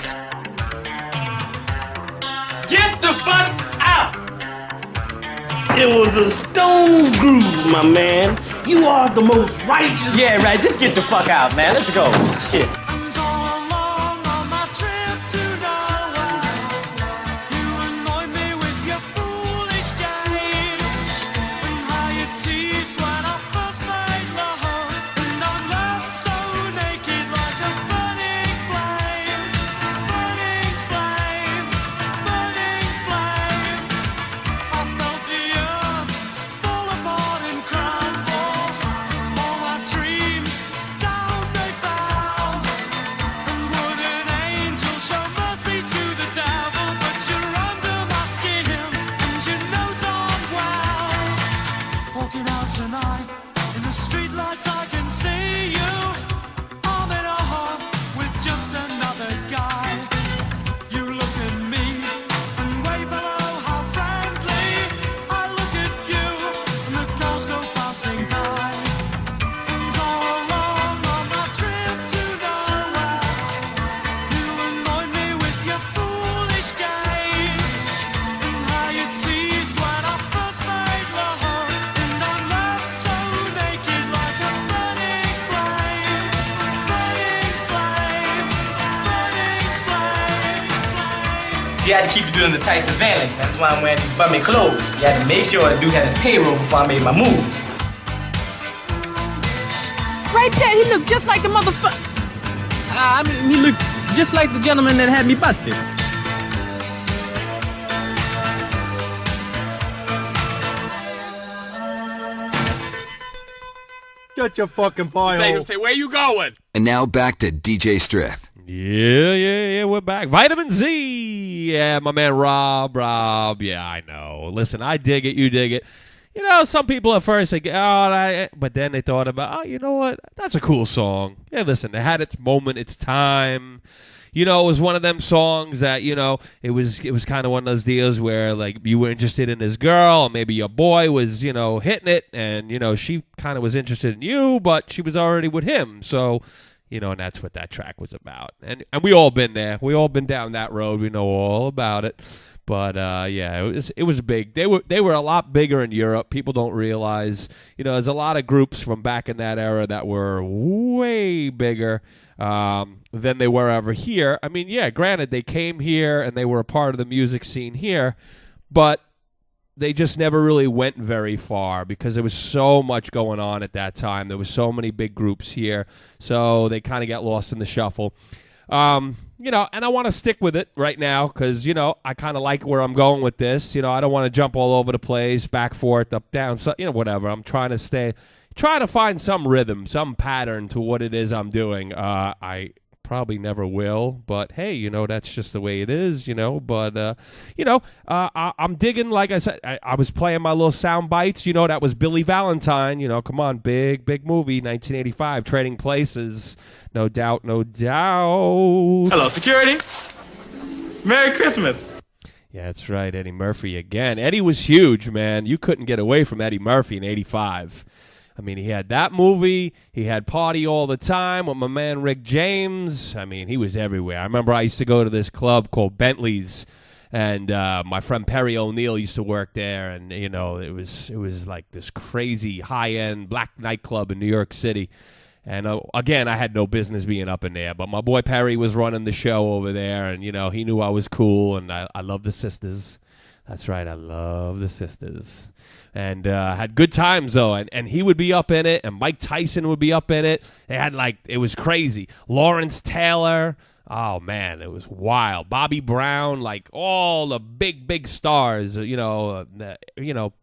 Get the fuck out! It was a stone groove, my man. You are the most righteous. Yeah, right, just get the fuck out, man. Let's go. Shit. And all along on my trip to nowhere, you annoyed me with your foolish games, and how you teased when I first made love, and I'm left so naked like a burning flame, burning flame, burning flame. I felt the earth fall apart and crumble, all my dreams down they fell. And would an angel show mercy to the devil? But you're under my skin, and you know darn well. Walking out tonight, in the streetlights I can see you, arm in arm with just another guy. You look at me and wave hello, how friendly. I look at you, and the cars go passing by. And all along on my trip to nowhere, you annoyed me with your foolish games, and how you teased when I first made love, and I'm left so See, I had to keep the dude in the tights advantage, man. That's why I'm wearing these bummy clothes. You had to make sure the dude had his payroll before I made my move. Right there, he looked just like the motherfucker. I mean, he looked just like the gentleman that had me busted. Shut your fucking pie. Say, where you going? And now back to DJ Strip. Yeah, we're back. Vitamin Z. Yeah, my man Rob. Yeah, I know. Listen, I dig it. You dig it. You know, some people at first, they go, but then they thought about, you know what? That's a cool song. Yeah, listen, it had its moment, its time. You know, it was one of them songs that, you know, it was kind of one of those deals where, like, you were interested in this girl, or maybe your boy was, you know, hitting it, and, you know, she kind of was interested in you, but she was already with him. So, you know, and that's what that track was about. And we all been there. We all been down that road. We know all about it. But, yeah, it was big. They were a lot bigger in Europe. People don't realize, you know, there's a lot of groups from back in that era that were way bigger than they were ever here. I mean, yeah, granted, they came here and they were a part of the music scene here, but they just never really went very far because there was so much going on at that time. There was so many big groups here, so they kind of got lost in the shuffle. You know, and I want to stick with it right now because, you know, I kind of like where I'm going with this. You know, I don't want to jump all over the place, back, forth, up, down, so, you know, whatever. I'm trying to find some rhythm, some pattern to what it is I'm doing. I probably never will, but hey, you know, that's just the way it is, you know. But, you know, I'm digging, like I said, I was playing my little sound bites. You know, that was Billy Valentine. You know, come on, big movie, 1985, Trading Places. No doubt. Hello, security. Merry Christmas. Yeah, that's right, Eddie Murphy again. Eddie was huge, man. You couldn't get away from Eddie Murphy in 85. I mean, he had that movie. He had Party All the Time with my man Rick James. I mean, he was everywhere. I remember I used to go to this club called Bentley's, and my friend Perry O'Neill used to work there. And, you know, it was like this crazy high-end black nightclub in New York City. And, again, I had no business being up in there. But my boy Perry was running the show over there, and, you know, he knew I was cool, and I love the sisters. That's right, I love the sisters. And had good times, though. And he would be up in it, and Mike Tyson would be up in it. They had, like, it was crazy. Lawrence Taylor. Oh, man, it was wild. Bobby Brown, like all the big stars, you know,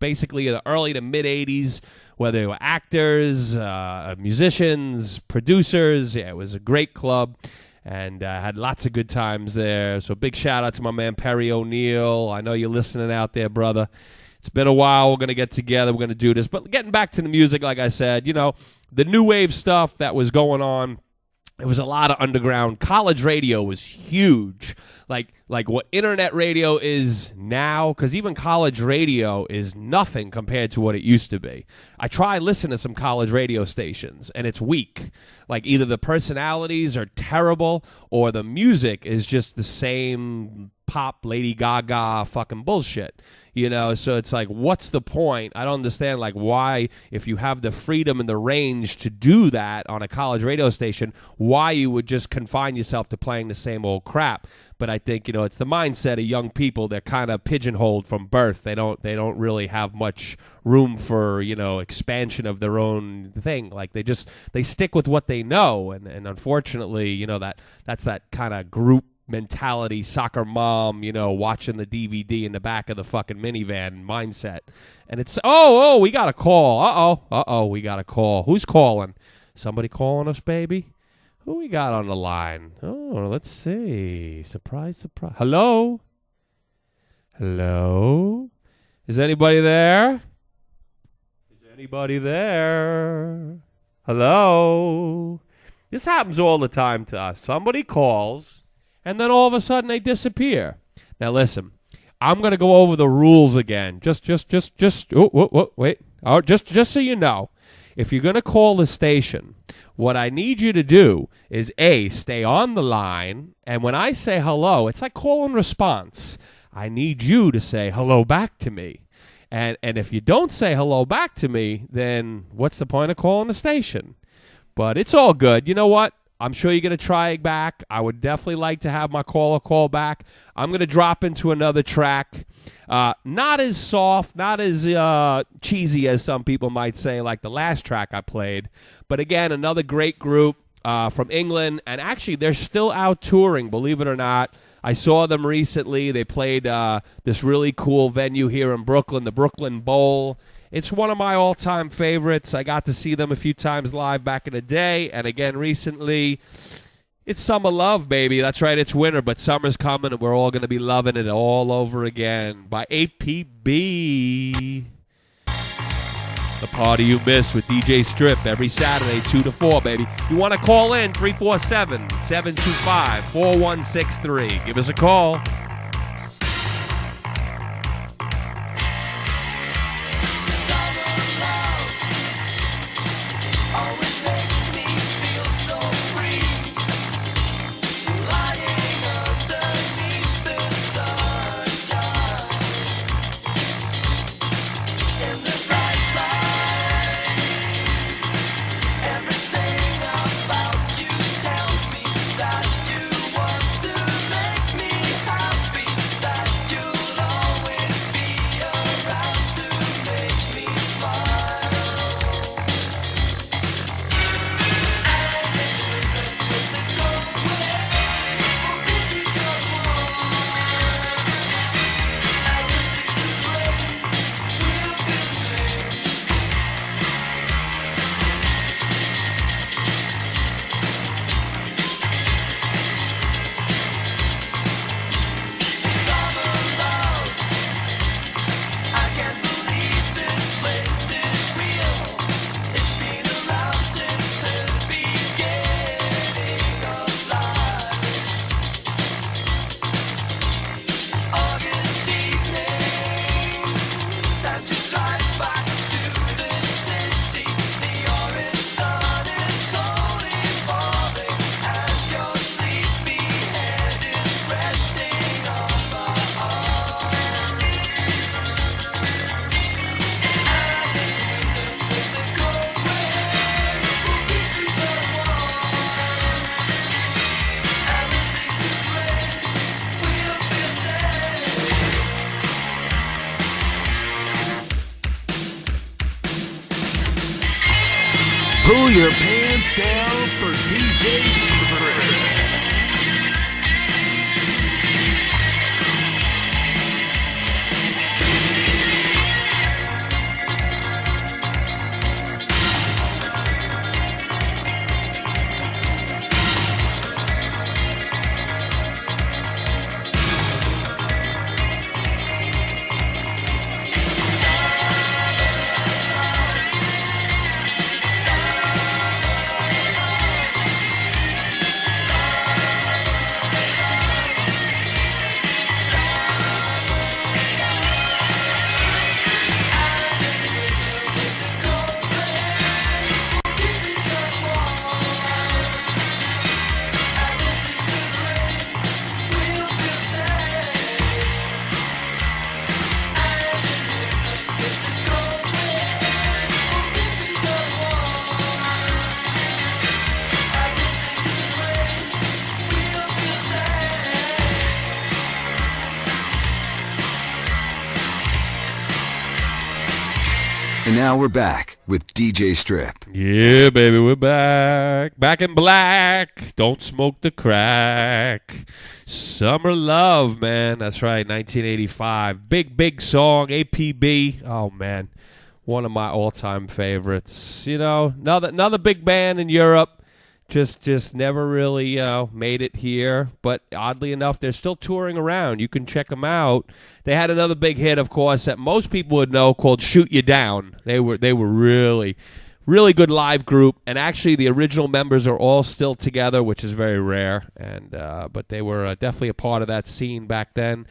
basically the early to mid-'80s, whether they were actors, musicians, producers. Yeah, it was a great club. And had lots of good times there. So big shout out to my man Perry O'Neill. I know you're listening out there, brother. It's been a while. We're going to get together. We're going to do this. But getting back to the music, like I said, you know, the new wave stuff that was going on, it was a lot of underground. College radio was huge. Like what internet radio is now, because even college radio is nothing compared to what it used to be. I try listening to some college radio stations, and it's weak. Like either the personalities are terrible or the music is just the same pop Lady Gaga fucking bullshit. You know, so it's like, what's the point? I don't understand, like, why, if you have the freedom and the range to do that on a college radio station, why you would just confine yourself to playing the same old crap. But I think, you know, it's the mindset of young people. They're kind of pigeonholed from birth. They don't really have much room for, you know, expansion of their own thing. Like, they stick with what they know. And unfortunately, you know, that's that kind of group mentality, soccer mom, you know, watching the DVD in the back of the fucking minivan mindset. And it's, we got a call. We got a call. Who's calling? Somebody calling us, baby? Who we got on the line? Oh, let's see. Surprise. Hello? Is anybody there? Hello? This happens all the time to us. Somebody calls, and then all of a sudden they disappear. Now listen, I'm going to go over the rules again. Just wait. Oh, just so you know, if you're going to call the station, what I need you to do is A, stay on the line, and when I say hello, it's like call and response. I need you to say hello back to me. And if you don't say hello back to me, then what's the point of calling the station? But it's all good. You know what? I'm sure you're going to try it back. I would definitely like to have my caller call back. I'm going to drop into another track. Not as soft, not as cheesy as some people might say, like the last track I played. But again, another great group from England. And actually, they're still out touring, believe it or not. I saw them recently. They played this really cool venue here in Brooklyn, the Brooklyn Bowl. It's one of my all-time favorites. I got to see them a few times live back in the day, and again recently. It's summer love, baby. That's right, it's winter, but summer's coming, and we're all going to be loving it all over again by APB. The party you miss with DJ Strip every Saturday, 2 to 4, baby. You want to call in, 347-725-4163. Give us a call. Pull your pants down for DJ Strip. And now we're back with DJ Strip. Yeah, baby, we're back. Back in black. Don't smoke the crack. Summer Love, man. That's right, 1985. Big, big song. APB. Oh, man. One of my all-time favorites. You know, another big band in Europe. Just never really made it here. But oddly enough, they're still touring around. You can check them out. They had another big hit, of course, that most people would know called Shoot You Down. They were really, really good live group. And actually, the original members are all still together, which is very rare. And but they were definitely a part of that scene back then.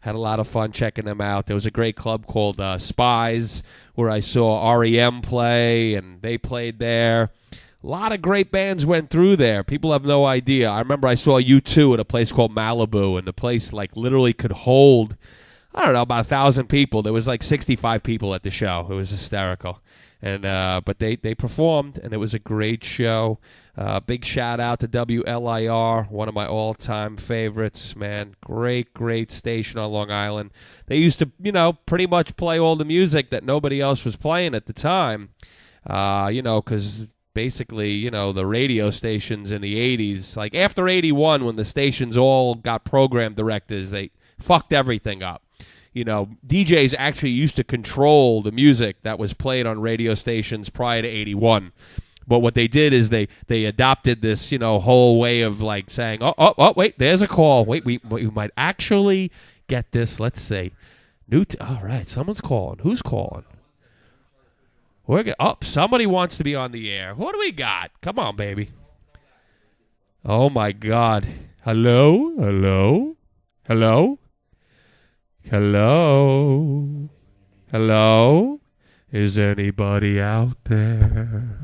Had a lot of fun checking them out. There was a great club called Spies where I saw REM play, and they played there. A lot of great bands went through there. People have no idea. I remember I saw U2 at a place called Malibu, and the place like literally could hold, I don't know, about 1,000 people. There was like 65 people at the show. It was hysterical. And but they performed, and it was a great show. Big shout out to WLIR, one of my all-time favorites, man. Great station on Long Island. They used to, pretty much play all the music that nobody else was playing at the time. Because basically, the radio stations in the 80s, like after 81, when the stations all got program directors, they fucked everything up. DJs actually used to control the music that was played on radio stations prior to 81. But what they did is they adopted this, whole way of like saying, oh, wait, there's a call. Wait, we might actually get this. Let's say, all right, someone's calling. Who's calling? Somebody wants to be on the air. What do we got? Come on, baby. Oh, my God. Hello? Hello? Hello? Hello? Hello? Is anybody out there?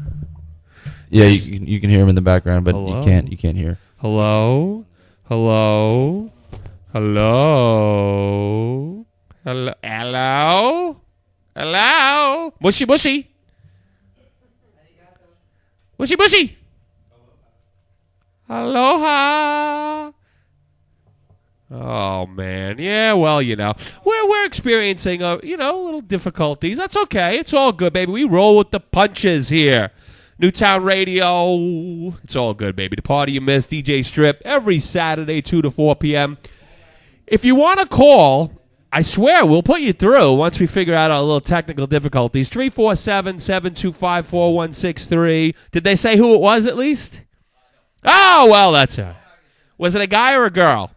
Yeah, you can hear him in the background, but Hello? you can't hear. Hello? Hello? Hello? Hello? Hello? Hello? Mushy, mushy. Mushy, mushy. Aloha. Oh, man. Yeah, well, we're experiencing, little difficulties. That's okay. It's all good, baby. We roll with the punches here. Newtown Radio. It's all good, baby. The party you missed, DJ Strip, every Saturday, 2 to 4 p.m. If you want to call, I swear we'll put you through once we figure out our little technical difficulties. 347-725-4163. Did they say who it was at least? Oh, well, that's all right. Was it a guy or a girl?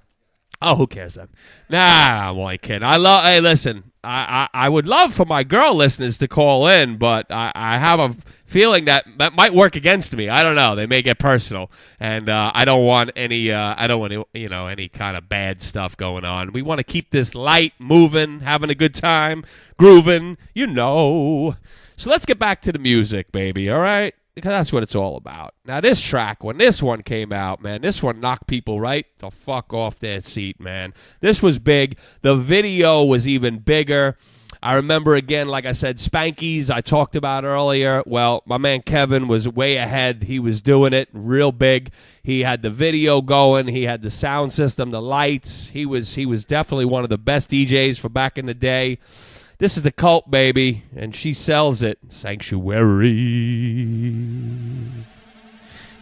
Oh, who cares then? Nah, I'm only kidding. Hey, listen, I would love for my girl listeners to call in, but I have a feeling that might work against me. I don't know. They may get personal, and I don't want any any kind of bad stuff going on. We want to keep this light, moving, having a good time, grooving, So let's get back to the music, baby, all right? Because that's what it's all about. Now, this track, when this one came out, man, this one knocked people right the fuck off their seat, man. This was big. The video was even bigger. I remember, again, like I said, Spankies I talked about earlier. Well, my man Kevin was way ahead. He was doing it real big. He had the video going. He had the sound system, the lights. He was definitely one of the best DJs for back in the day. This is the Cult, baby, and she sells it. Sanctuary.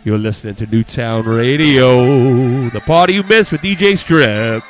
You're listening to Newtown Radio, the party you missed with DJ Strip.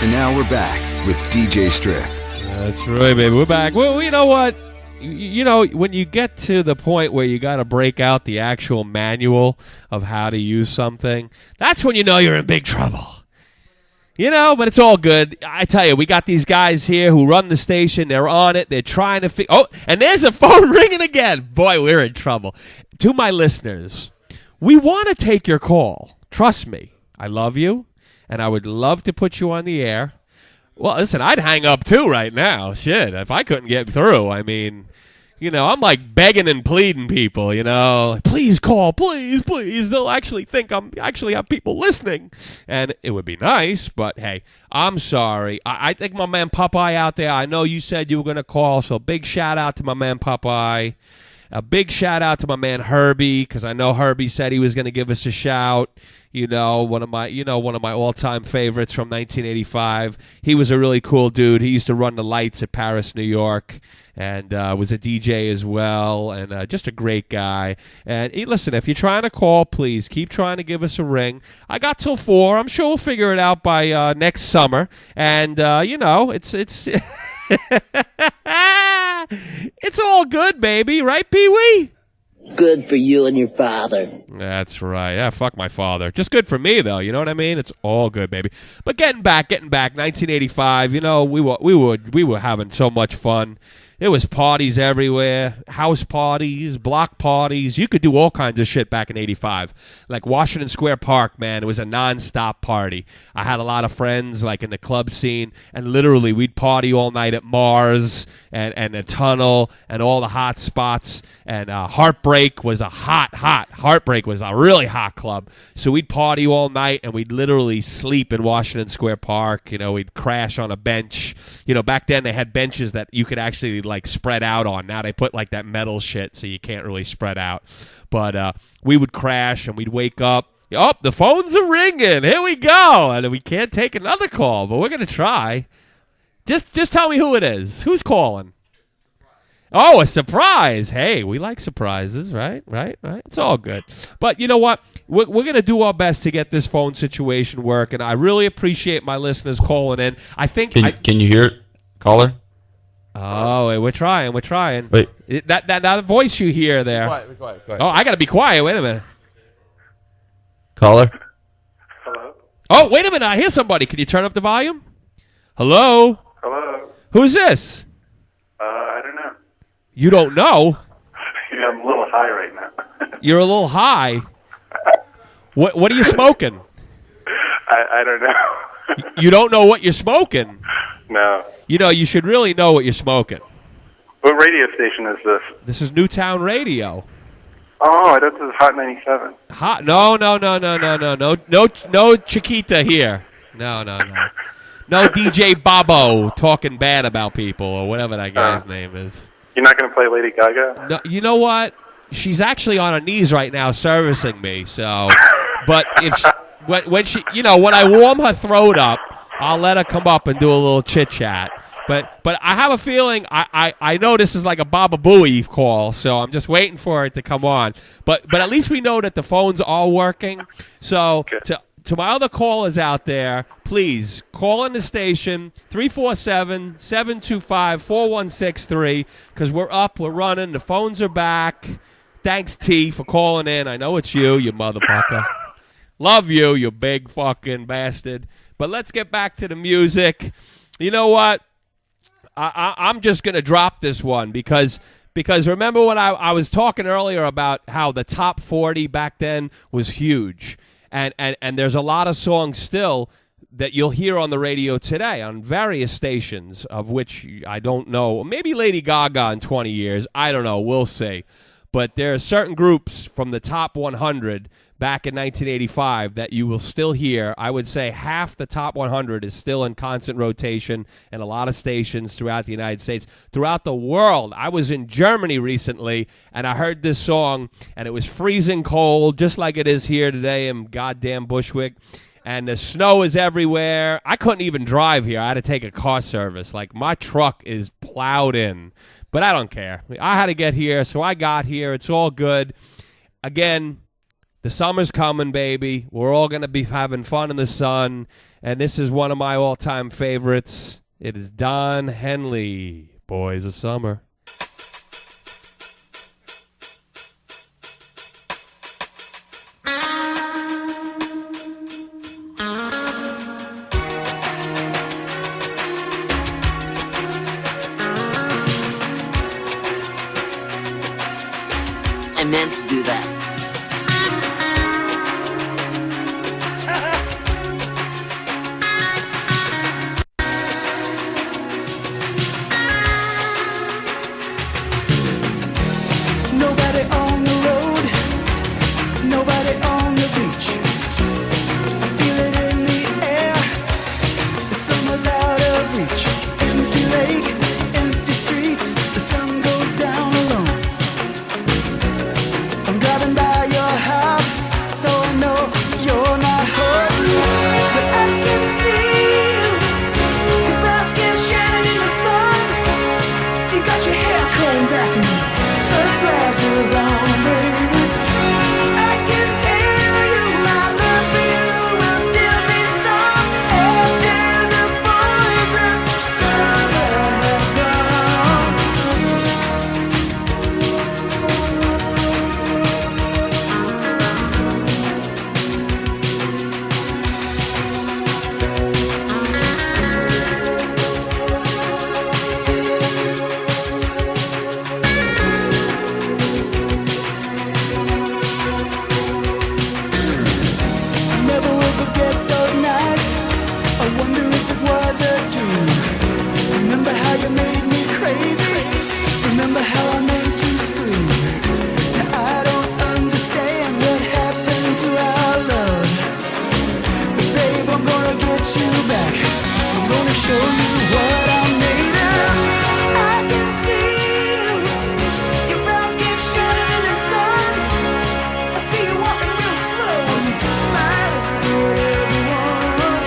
And now we're back with DJ Strip. That's right, baby. We're back. Well, you know what? You know, when you get to the point where you got to break out the actual manual of how to use something, that's when you know you're in big trouble. You know, but it's all good. I tell you, we got these guys here who run the station. They're on it. They're trying to oh, and there's a phone ringing again. Boy, we're in trouble. To my listeners, we want to take your call. Trust me. I love you, and I would love to put you on the air. Well, listen, I'd hang up too right now. Shit, if I couldn't get through. I mean, you know, I'm like begging and pleading people, you know. Please call, please, please. They'll actually think I'm actually have people listening. And it would be nice, but hey, I'm sorry. I think my man Popeye out there, I know you said you were going to call, so big shout out to my man Popeye. A big shout out to my man Herbie, because I know Herbie said he was going to give us a shout. You know, one of my all-time favorites from 1985. He was a really cool dude. He used to run the lights at Paris, New York, and was a DJ as well, and just a great guy. And listen, if you're trying to call, please keep trying to give us a ring. I got till 4. I'm sure we'll figure it out by next summer. And you know, it's it's all good, baby, right, Pee-wee? Good for you and your father. That's right. Yeah, fuck my father. Just good for me, though. You know what I mean? It's all good, baby. But getting back, 1985. You know, we were having so much fun. There was parties everywhere, house parties, block parties. You could do all kinds of shit back in 85. Like Washington Square Park, man, it was a nonstop party. I had a lot of friends like in the club scene, and literally we'd party all night at Mars and the Tunnel and all the hot spots. And Heartbreak was Heartbreak was a really hot club. So we'd party all night, and we'd literally sleep in Washington Square Park. You know, we'd crash on a bench. You know, back then they had benches that you could actually like spread out on. Now they put like that metal shit so you can't really spread out. But we would crash and we'd wake up. Oh, the phones are ringing. Here we go. And we can't take another call, but we're going to try. Just tell me who it is. Who's calling? Oh, a surprise. Hey, we like surprises, right? It's all good. But you know what? We're going to do our best to get this phone situation working. I really appreciate my listeners calling in. I think... Can you hear it, caller? Oh, wait, we're trying. Wait. That voice you hear there. Be quiet. Oh, I got to be quiet. Wait a minute. Caller? Hello? Oh, wait a minute. I hear somebody. Can you turn up the volume? Hello? Hello? Who's this? I don't know. You don't know? Yeah, I'm a little high right now. You're a little high. What are you smoking? I don't know. You don't know what you're smoking? No. You know, you should really know what you're smoking. What radio station is this? This is Newtown Radio. Oh, I thought this was Hot 97. Hot? No. No Chiquita here. No. No DJ Bobo talking bad about people or whatever that guy's name is. You're not going to play Lady Gaga? No, you know what? She's actually on her knees right now servicing me. So, but when she, you know, when I warm her throat up, I'll let her come up and do a little chit chat. But I have a feeling I know this is like a Baba Booey call, so I'm just waiting for it to come on. But at least we know that the phones are working. So to my other callers out there, please call in the station 347-725-4163 because we're up, we're running, the phones are back. Thanks, T, for calling in. I know it's you motherfucker. Love you, you big fucking bastard. But let's get back to the music. You know what? I'm just going to drop this one because remember when I was talking earlier about how the top 40 back then was huge. And there's a lot of songs still that you'll hear on the radio today on various stations, of which I don't know. Maybe Lady Gaga in 20 years. I don't know. We'll see. But there are certain groups from the top 100 back in 1985 that you will still hear. I would say half the top 100 is still in constant rotation in a lot of stations throughout the United States, throughout the world. I was in Germany recently, and I heard this song, and it was freezing cold, just like it is here today in goddamn Bushwick. And the snow is everywhere. I couldn't even drive here. I had to take a car service. Like, my truck is plowed in. But I don't care. I had to get here, so I got here. It's all good. Again, The summer's coming, baby. We're all going to be having fun in the sun. And this is one of my all-time favorites. It is Don Henley, Boys of Summer. I meant to do that. Nobody on the road, nobody on the beach. I feel it in the air, the summer's out of reach. Empty lake, empty streets, the sun goes down alone. I'm driving by your house, though I know you're not home. But I can see you, your brown skin shining in the sun. You got your hair combed back now. Sunglasses on, baby. I can tell you my love for you will still be strong after the boys of summer have gone. Never will forget those nights. I wonder if it was a dream. Remember how you made me crazy? Remember how I made you scream? Now I don't understand what happened to our love. But babe, I'm gonna get you back. I'm gonna show you what I'm made of. I can see you, your brown skin shining in the sun. I see you walking real slow and smiling at everyone.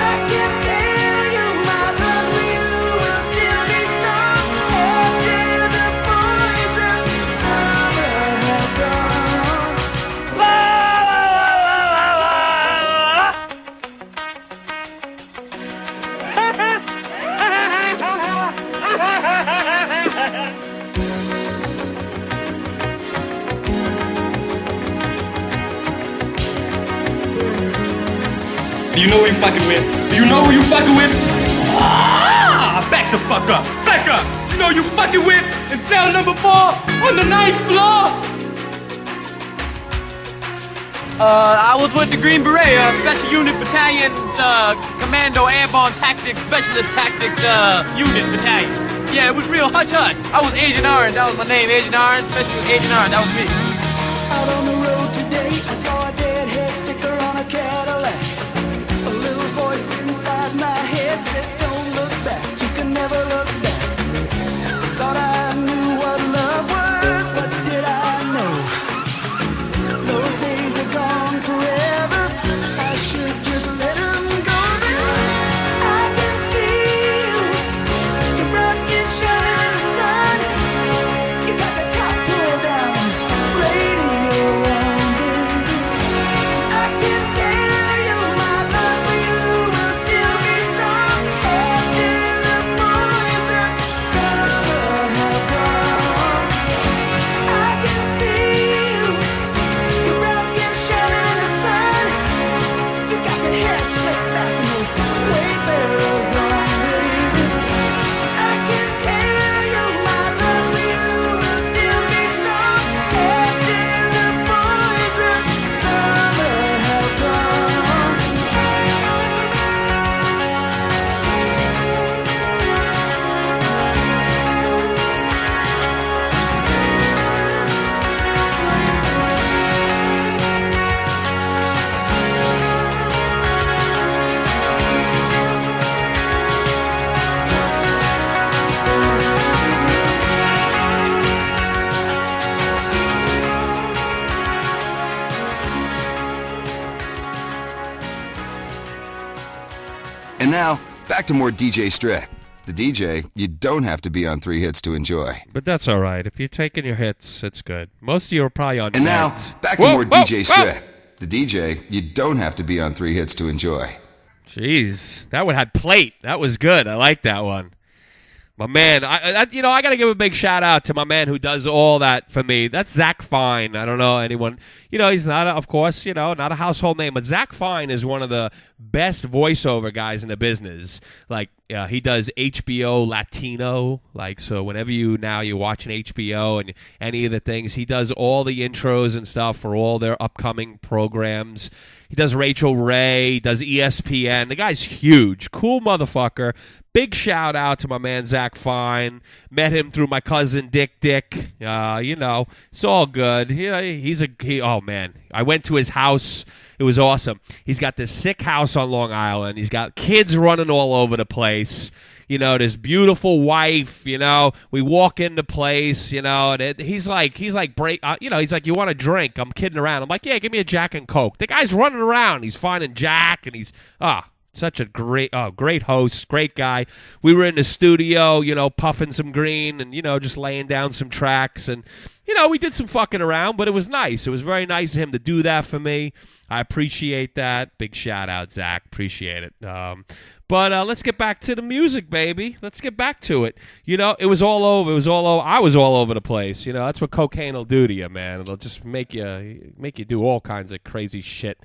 I can tell you my love for you will still be strong after the boys of summer have gone. La la la la Do you know who you fucking with? Do you know who you fucking with? Ah! Back the fuck up! Back up! You know who you fucking with? It's cell number 4 on the 9th floor! I was with the Green Beret, Special Unit Battalion's Commando Airborne Tactics Specialist Tactics Unit Battalion. Yeah, it was real hush-hush. I was Agent Orange, that was my name, Agent Orange, Special Agent Orange, that was me. Out on the road today, I saw a deadhead sticker on a Cadillac. A little voice inside my head said, don't look back, you can never look back. Thought I knew what love was, what did I know? Those days are gone forever, I should just let them go. But I can see you, your brown skin shining in the sun. You got the top pulled down, radio on, baby. I can tell you my love for you will still be strong after the boys of summer have gone. I can see you, your brown skin shining in the sun. You got that hair slicked back and those wayfarers on, baby. I can tell you my love for you will still be strong after the boys of summer have gone. And now, back to more DJ Strick, The DJ, you don't have to be on 3 hits to enjoy. But that's all right. If you're taking your hits, it's good. Most of you are probably on And now, meds. back to more DJ Strip. The DJ, you don't have to be on 3 hits to enjoy. Jeez, that one had plate. That was good. I like that one. My man, I got to give a big shout out to my man who does all that for me. That's Zach Fine. I don't know anyone. He's not, of course, not a household name, but Zach Fine is one of the best voiceover guys in the business. Like, he does HBO Latino. Like, so whenever you're watching HBO and any of the things, he does all the intros and stuff for all their upcoming programs. He does Rachel Ray, he does ESPN. The guy's huge. Cool motherfucker. Big shout out to my man Zach Fine. Met him through my cousin Dick. It's all good. Oh man, I went to his house. It was awesome. He's got this sick house on Long Island. He's got kids running all over the place. This beautiful wife. We walk into place. And he's like, he's like, you want a drink? I'm kidding around. I'm like, yeah, give me a Jack and Coke. The guy's running around. He's finding Jack, and he's such a great host, great guy. We were in the studio, puffing some green and, just laying down some tracks. And, we did some fucking around, but it was nice. It was very nice of him to do that for me. I appreciate that. Big shout out, Zach. Appreciate it. But let's get back to the music, baby. Let's get back to it. It was all over. I was all over the place. That's what cocaine will do to you, man. It'll just make you do all kinds of crazy shit.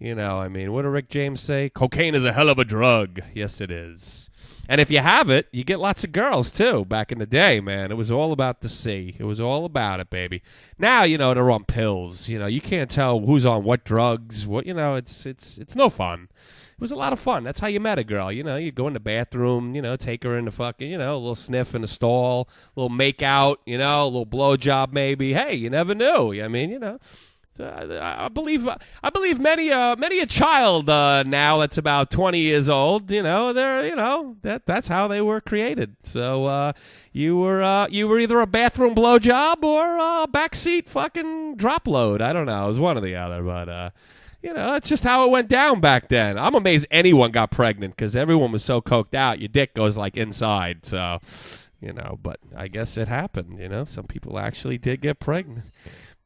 What did Rick James say? Cocaine is a hell of a drug. Yes, it is. And if you have it, you get lots of girls, too. Back in the day, man, it was all about the C. It was all about it, baby. Now, they're on pills. You can't tell who's on what drugs. It's no fun. It was a lot of fun. That's how you met a girl. You go in the bathroom, take her in the fucking, a little sniff in the stall, a little make out, a little blowjob maybe. Hey, you never knew. I believe many a child now that's about 20 years old, that's how they were created. So you were either a bathroom blowjob or a backseat fucking drop load. I don't know. It was one or the other, but that's just how it went down back then. I'm amazed anyone got pregnant because everyone was so coked out. Your dick goes like inside. So but I guess it happened. Some people actually did get pregnant.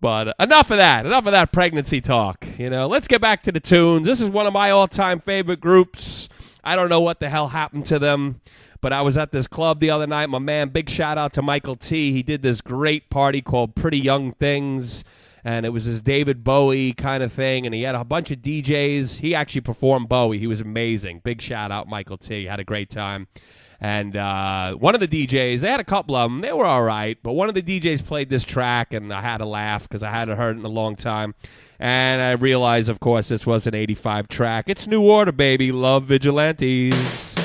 But enough of that pregnancy talk. Let's get back to the tunes. This is one of my all-time favorite groups. I don't know what the hell happened to them, but I was at this club the other night. My man, big shout out to Michael T. He did this great party called Pretty Young Things, and it was this David Bowie kind of thing, and he had a bunch of DJs. He actually performed Bowie. He was amazing. Big shout out, Michael T. Had a great time. And one of the DJs, they had a couple of them. They were all right. But one of the DJs played this track, and I had to laugh because I hadn't heard it in a long time. And I realized, of course, this was an 85 track. It's New Order, baby. Love Vigilantes.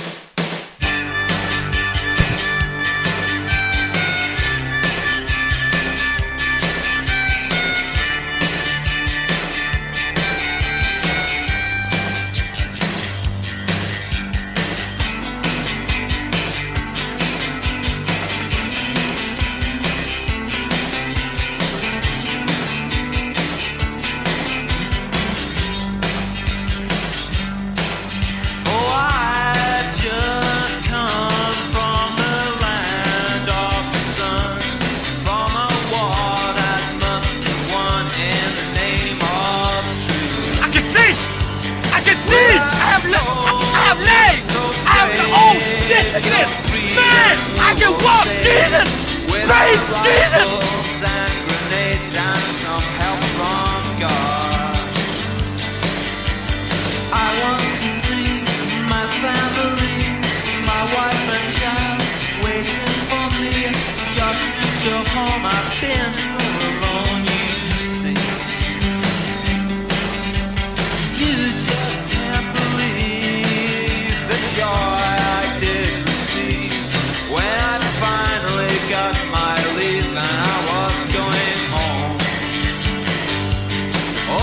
Oh,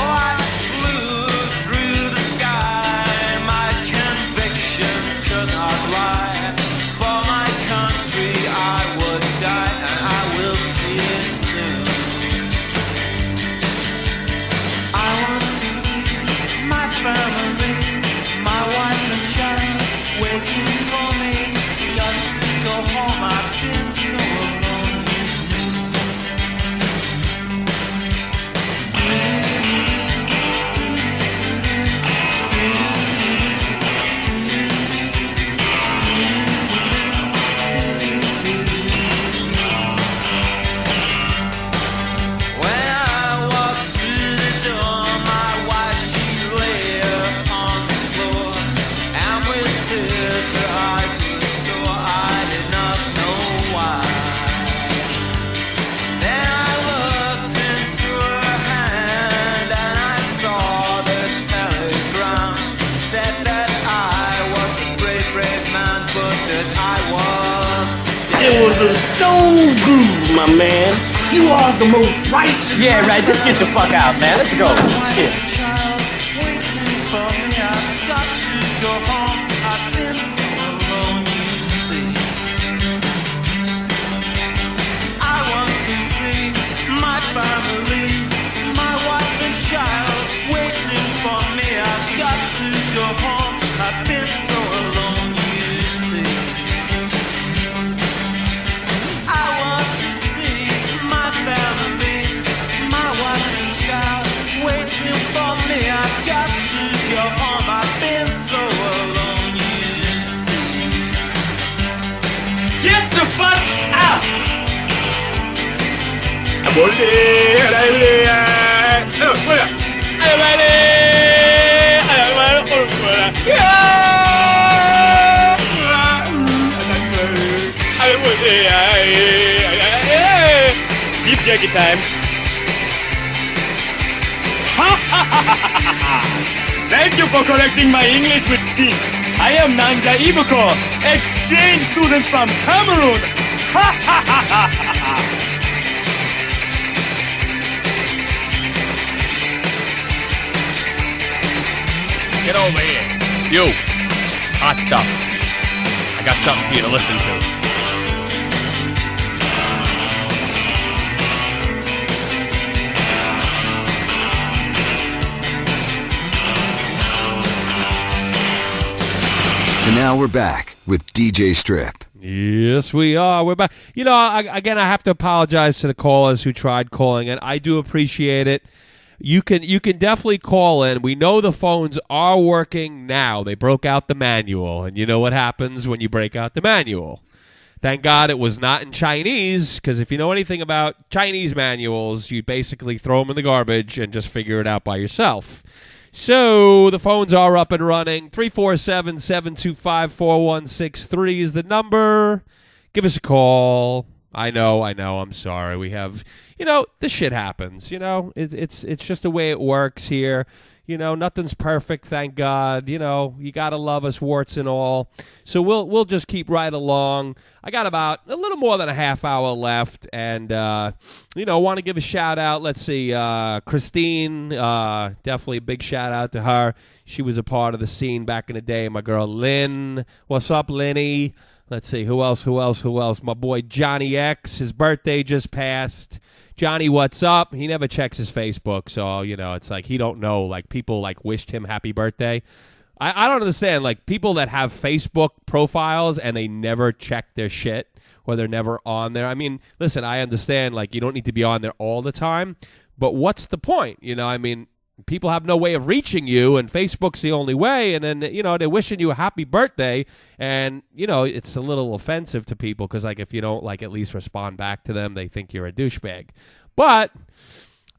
It was a stone groove, my man. You are the most righteous. Yeah, right. Just get the fuck out, man. Let's go. Shit. Get the fuck out! Deep Jackie time. Thank you for correcting my English with Steve. I am Nanja Ibuko, exchange student from Cameroon. Get over here. You. Hot stuff. I got something for you to listen to. And now we're back with DJ Strip. Yes, we are. We're back. You know, I have to apologize to the callers who tried calling in. I do appreciate it. You can definitely call in. We know the phones are working now. They broke out the manual, and you know what happens when you break out the manual. Thank God it was not in Chinese, because if you know anything about Chinese manuals, you basically throw them in the garbage and just figure it out by yourself. So the phones are up and running. 347-725-4163 is the number. Give us a call. I know. I'm sorry. We have, this shit happens. It's just the way it works here. Nothing's perfect, thank God. You got to love us, warts and all. So we'll just keep right along. I got about a little more than a half hour left, and, want to give a shout-out. Let's see, Christine, definitely a big shout-out to her. She was a part of the scene back in the day. My girl, Lynn. What's up, Linny? Let's see, who else? My boy, Johnny X. His birthday just passed. Johnny, what's up? He never checks his Facebook, so, it's like he don't know. Like, people, wished him happy birthday. I don't understand. Like, people that have Facebook profiles and they never check their shit or they're never on there. I mean, listen, I understand, you don't need to be on there all the time, but what's the point? People have no way of reaching you, and Facebook's the only way, and then, they're wishing you a happy birthday, and, it's a little offensive to people, because, if you don't, at least respond back to them, they think you're a douchebag. But,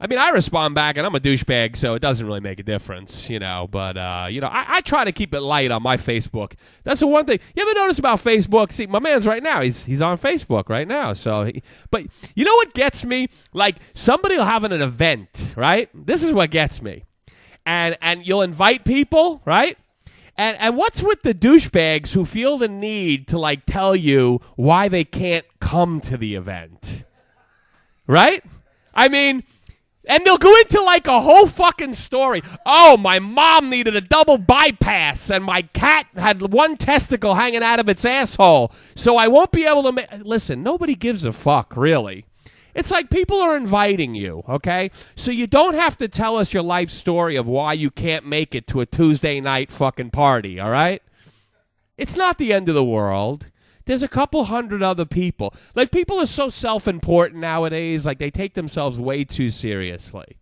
I respond back, and I'm a douchebag, so it doesn't really make a difference, but, I try to keep it light on my Facebook. That's the one thing. You ever notice about Facebook? See, my man's right now, he's on Facebook right now, but you know what gets me? Somebody will have an event, right? This is what gets me. And you'll invite people, right? And what's with the douchebags who feel the need to, tell you why they can't come to the event? Right? And they'll go into a whole fucking story. Oh, my mom needed a double bypass, and my cat had one testicle hanging out of its asshole, so I won't be able to Listen, nobody gives a fuck, really. It's like people are inviting you, okay? So you don't have to tell us your life story of why you can't make it to a Tuesday night fucking party, all right? It's not the end of the world. There's a couple hundred other people. People are so self-important nowadays. They take themselves way too seriously.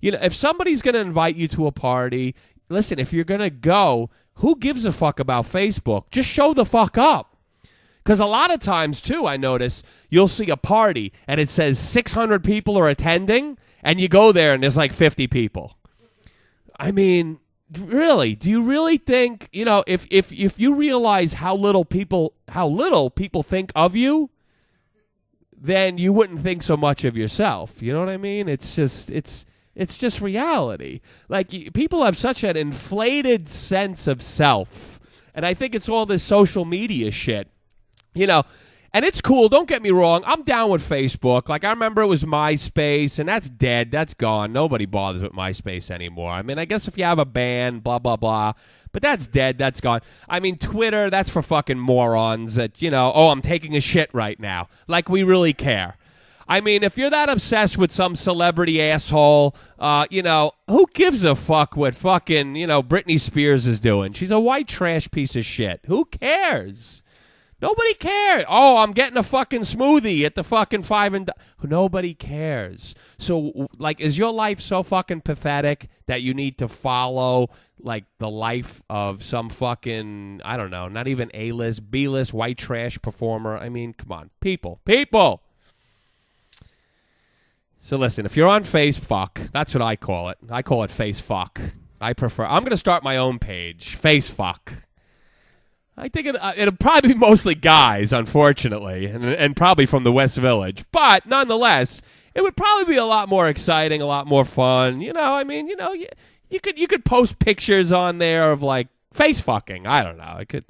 If somebody's going to invite you to a party, listen, if you're going to go, who gives a fuck about Facebook? Just show the fuck up. Because a lot of times, too, I notice, you'll see a party, and it says 600 people are attending, and you go there, and there's 50 people. Really, do you really think, if you realize how little people think of you, then you wouldn't think so much of yourself. You know what I mean? It's just reality. People have such an inflated sense of self, and I think it's all this social media shit. And it's cool. Don't get me wrong. I'm down with Facebook. Like, I remember it was MySpace, and that's dead. That's gone. Nobody bothers with MySpace anymore. I mean, I guess if you have a band, blah, blah, blah. But that's dead. That's gone. I mean, Twitter, that's for fucking morons that, you know, oh, I'm taking a shit right now. Like, we really care. I mean, if you're that obsessed with some celebrity asshole, you know, who gives a fuck what fucking, you know, Britney Spears is doing? She's a white trash piece of shit. Who cares? Nobody cares. Oh, I'm getting a fucking smoothie at the fucking Nobody cares. So, like, is your life so fucking pathetic that you need to follow, like, the life of some fucking, I don't know, not even A-list, B-list, white trash performer? I mean, come on. People. So, listen, if you're on Facebook, that's what I call it. I call it Facefuck. I'm going to start my own page, Facefuck. I think it'll probably be mostly guys, unfortunately, and probably from the West Village. But nonetheless, it would probably be a lot more exciting, a lot more fun. You know, I mean, you know, you could post pictures on there of like face fucking. I don't know. I could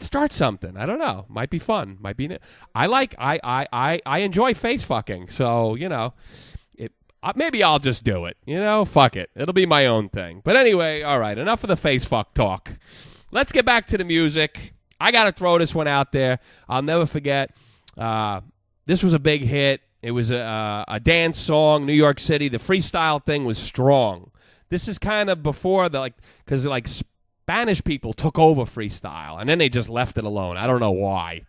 start something. I don't know. Might be fun. Might be. I enjoy face fucking. So you know, maybe I'll just do it. You know, fuck it. It'll be my own thing. But anyway, all right. Enough of the face fuck talk. Let's get back to the music. I got to throw this one out there. I'll never forget. This was a big hit. It was a dance song, New York City. The freestyle thing was strong. This is kind of before because Spanish people took over freestyle, and then they just left it alone. I don't know why.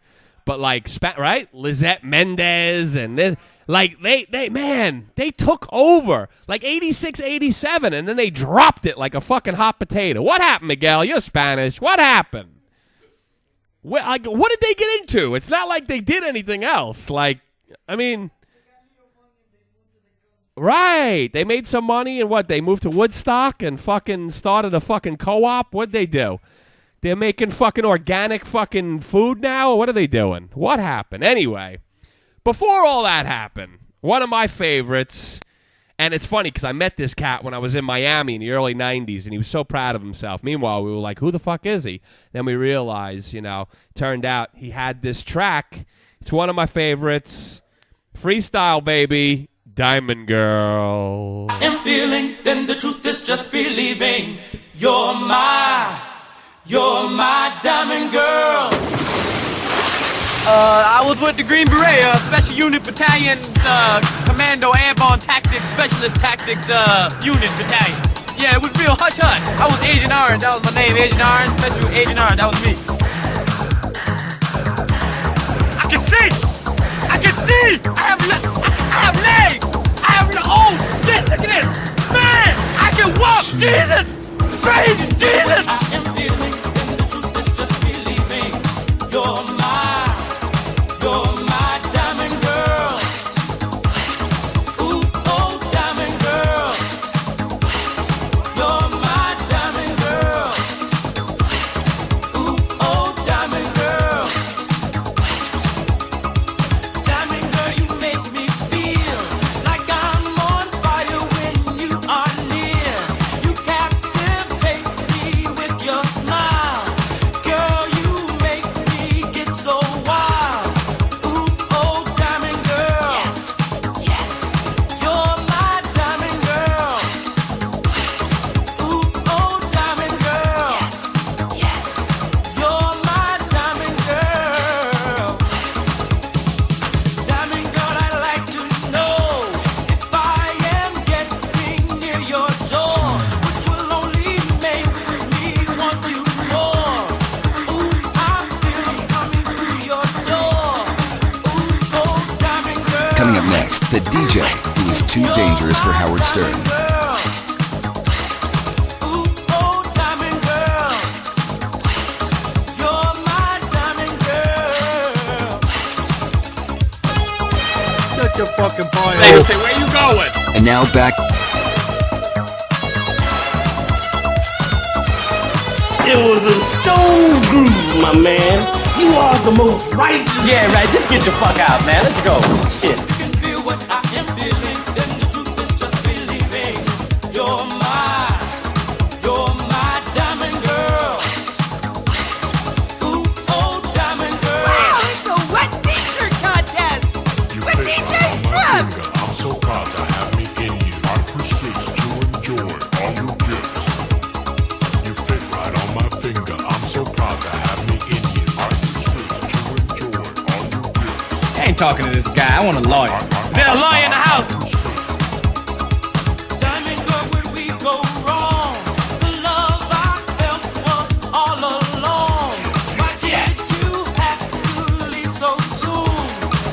But right? Lizette Mendez and this, they took over like 86, 87, and then they dropped it like a fucking hot potato. What happened, Miguel? You're Spanish. What happened? What did they get into? It's not like they did anything else. Like, I mean, right? They made some money, and what? They moved to Woodstock and fucking started a fucking co-op. What'd they do? They're making fucking organic fucking food now? Or what are they doing? What happened? Anyway, before all that happened, one of my favorites, and it's funny because I met this cat when I was in Miami in the early 90s, and he was so proud of himself. Meanwhile, we were like, who the fuck is he? Then we realized, you know, turned out he had this track. It's one of my favorites. Freestyle, baby. Diamond Girl. I am feeling, then the truth is just believing. You're my diamond girl. I was with the Green Beret, Special Unit Battalion's Commando Airborne Tactics, Specialist Tactics Unit Battalion. Yeah, it was real hush-hush. I was Agent Orange, that was my name, Agent Orange, Special Agent Orange, that was me. I can see! I have legs! I have oh shit, look at this! Man, I can walk! Jesus! Crazy, Jesus! I am feeling, and the truth is just believing. You're my diamond girl. Ooh, oh, diamond girl. You're my diamond girl. Ooh, oh, diamond girl. Diamond girl, you make me feel like I'm on fire when you are near. You captivate me with your smile. Girl, you make me get so wild. Ooh, oh, diamond girl. Yes. You're my diamond girl. Ooh, oh, diamond girl. Yes. You're my diamond girl. Diamond girl, I'd like to know if I am getting near your door, which will only make me want you more. Ooh, I feel it coming through your door. Ooh, oh, diamond girl. Coming up next, the DJ who is too dangerous for Howard Stern. Ooh, oh, diamond girl. You're my diamond girl. Shut your fucking pie They hole. say, where you going? And now back It was a stone groove, my man. You are the most righteous. Yeah, right, just get the fuck out, man. Let's go. Shit. You can feel what I am feeling, then the truth is just believing. You're my diamond girl. Ooh, oh, diamond girl. Wow, it's a wet t-shirt ain't talking to this guy. I want a lawyer. Is there a lawyer in the house? Diamond girl, where we go wrong? The love I felt was all along. Why did you have to leave so soon?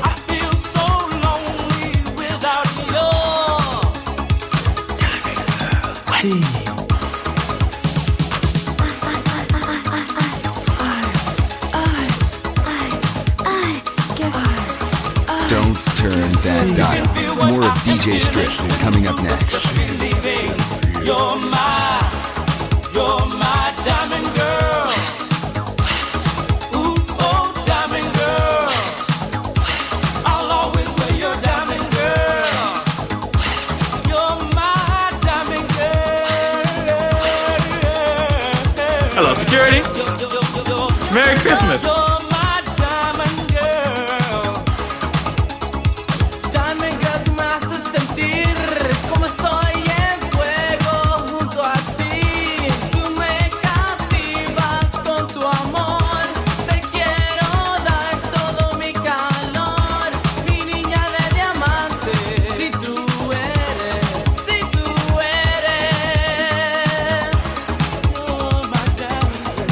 I feel so lonely without you. Don't turn that dial. More of DJ Strip coming up next. You're my diamond girl. Ooh, oh, diamond girl. I'll always wear your diamond girl. You're my diamond girl. Hello, security. Merry Christmas. You're my diamond girl. Diamond girl, tú me haces sentir como estoy en fuego junto a ti. Tú me captivas con tu amor. Te quiero dar todo mi calor. Mi niña de diamante. Si tú eres. You're my diamond girl.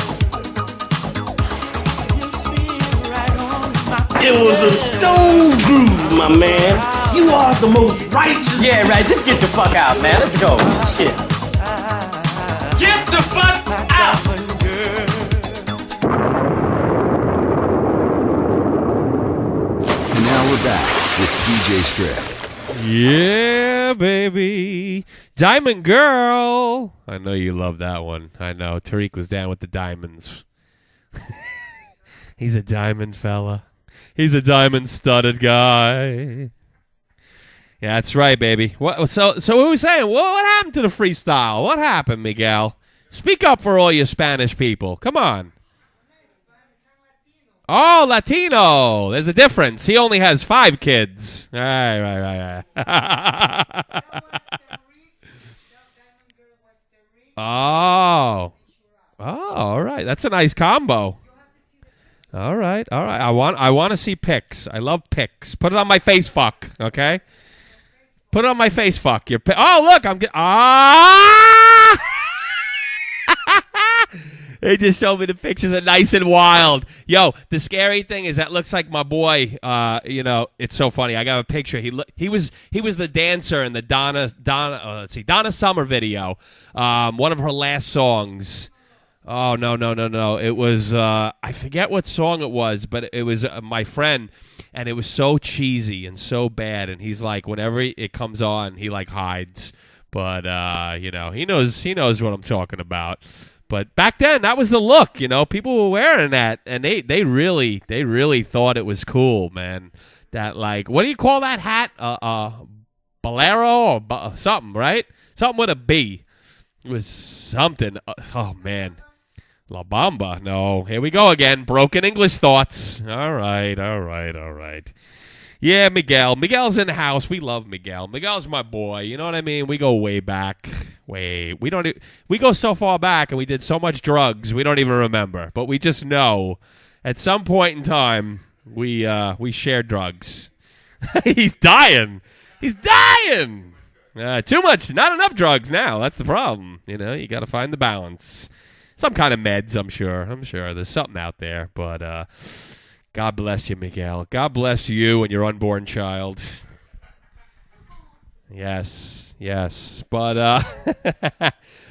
It was a stone groove, my man. You are the most righteous. Yeah, right. Just get the fuck out, man. Let's go. Shit. Get the fuck out. And now we're back with DJ Strip. Yeah, baby. Diamond Girl. I know you love that one. I know. Tariq was down with the diamonds. He's a diamond fella. He's a diamond-studded guy. Yeah, that's right, baby. So what were we saying? What happened to the freestyle? What happened, Miguel? Speak up for all you Spanish people. Come on. Oh, Latino. There's a difference. He only has 5 kids. Right. Oh, all right. That's a nice combo. All right. I want to see pics. I love pics. Put it on my face, fuck. Okay. Put it on my face, fuck. Oh, look, I'm getting. They just showed me the pictures of Nice and Wild. Yo, the scary thing is that looks like my boy. It's so funny. I got a picture. He was the dancer in the Donna Summer video. One of her last songs. Oh, no. It was, I forget what song it was, but it was My Friend, and it was so cheesy and so bad, and he's like, whenever it comes on, he, like, hides. But, he knows what I'm talking about. But back then, that was the look, People were wearing that, and they really thought it was cool, man. That, like, what do you call that hat? Bolero or something, right? Something with a B. It was something. Oh, man. La Bamba. No. Here we go again. Broken English thoughts. All right. Yeah, Miguel. Miguel's in the house. We love Miguel. Miguel's my boy. You know what I mean? We go way back. We go so far back, and we did so much drugs, we don't even remember. But we just know at some point in time, we shared drugs. He's dying. Too much. Not enough drugs now. That's the problem. You got to find the balance. Some kind of meds, I'm sure. There's something out there. But God bless you, Miguel. God bless you and your unborn child. Yes. But, all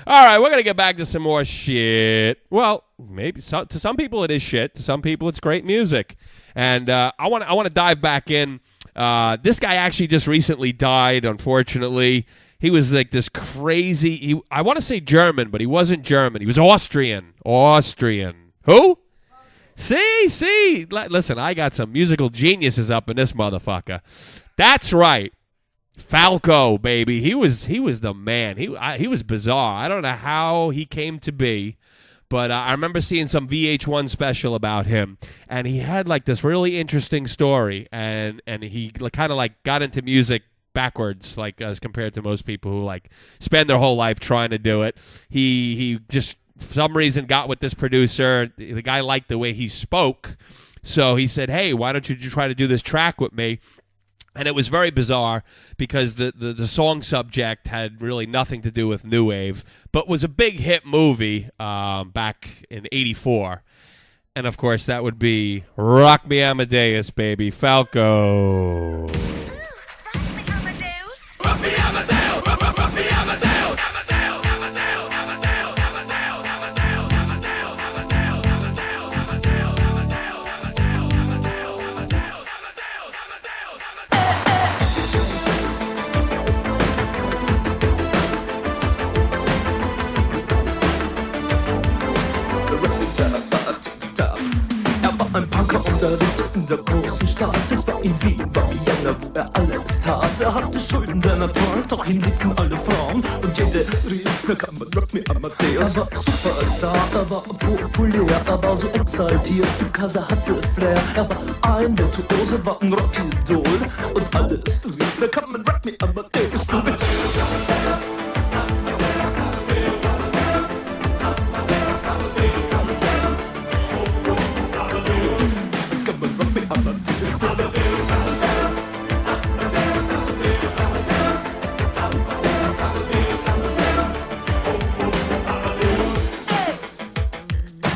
right, we're going to get back to some more shit. Well, maybe to some people it is shit. To some people it's great music. And I want to dive back in. This guy actually just recently died, unfortunately. He was like this crazy, I want to say German, but he wasn't German. He was Austrian. Who? See. Listen, I got some musical geniuses up in this motherfucker. That's right. Falco, baby. He was the man. He was bizarre. I don't know how he came to be. But I remember seeing some VH1 special about him, and he had like this really interesting story, and he kind of like got into music backwards, like as compared to most people who like spend their whole life trying to do it. He just for some reason got with this producer. The guy liked the way he spoke, So he said, hey, why don't you try to do this track with me? And it was very bizarre because the song subject had really nothing to do with New Wave, but was a big hit movie back in '84. And, of course, that would be Rock Me Amadeus, baby, Falco. Ein Punker unterrichtet in der großen Stadt. Es war in Wien, war Vienna, wo alles tat. Er hatte Schulden, der Natur, doch ihn liebten alle Frauen. Und jede rief, na kann man Rock Me Amadeus. Er war Superstar, er war populär, er war so exaltiert, because er hatte Flair. Er war ein Virtuose, war ein Rockidol. Und alles rief, na kann man Rock Me Amadeus. Du mit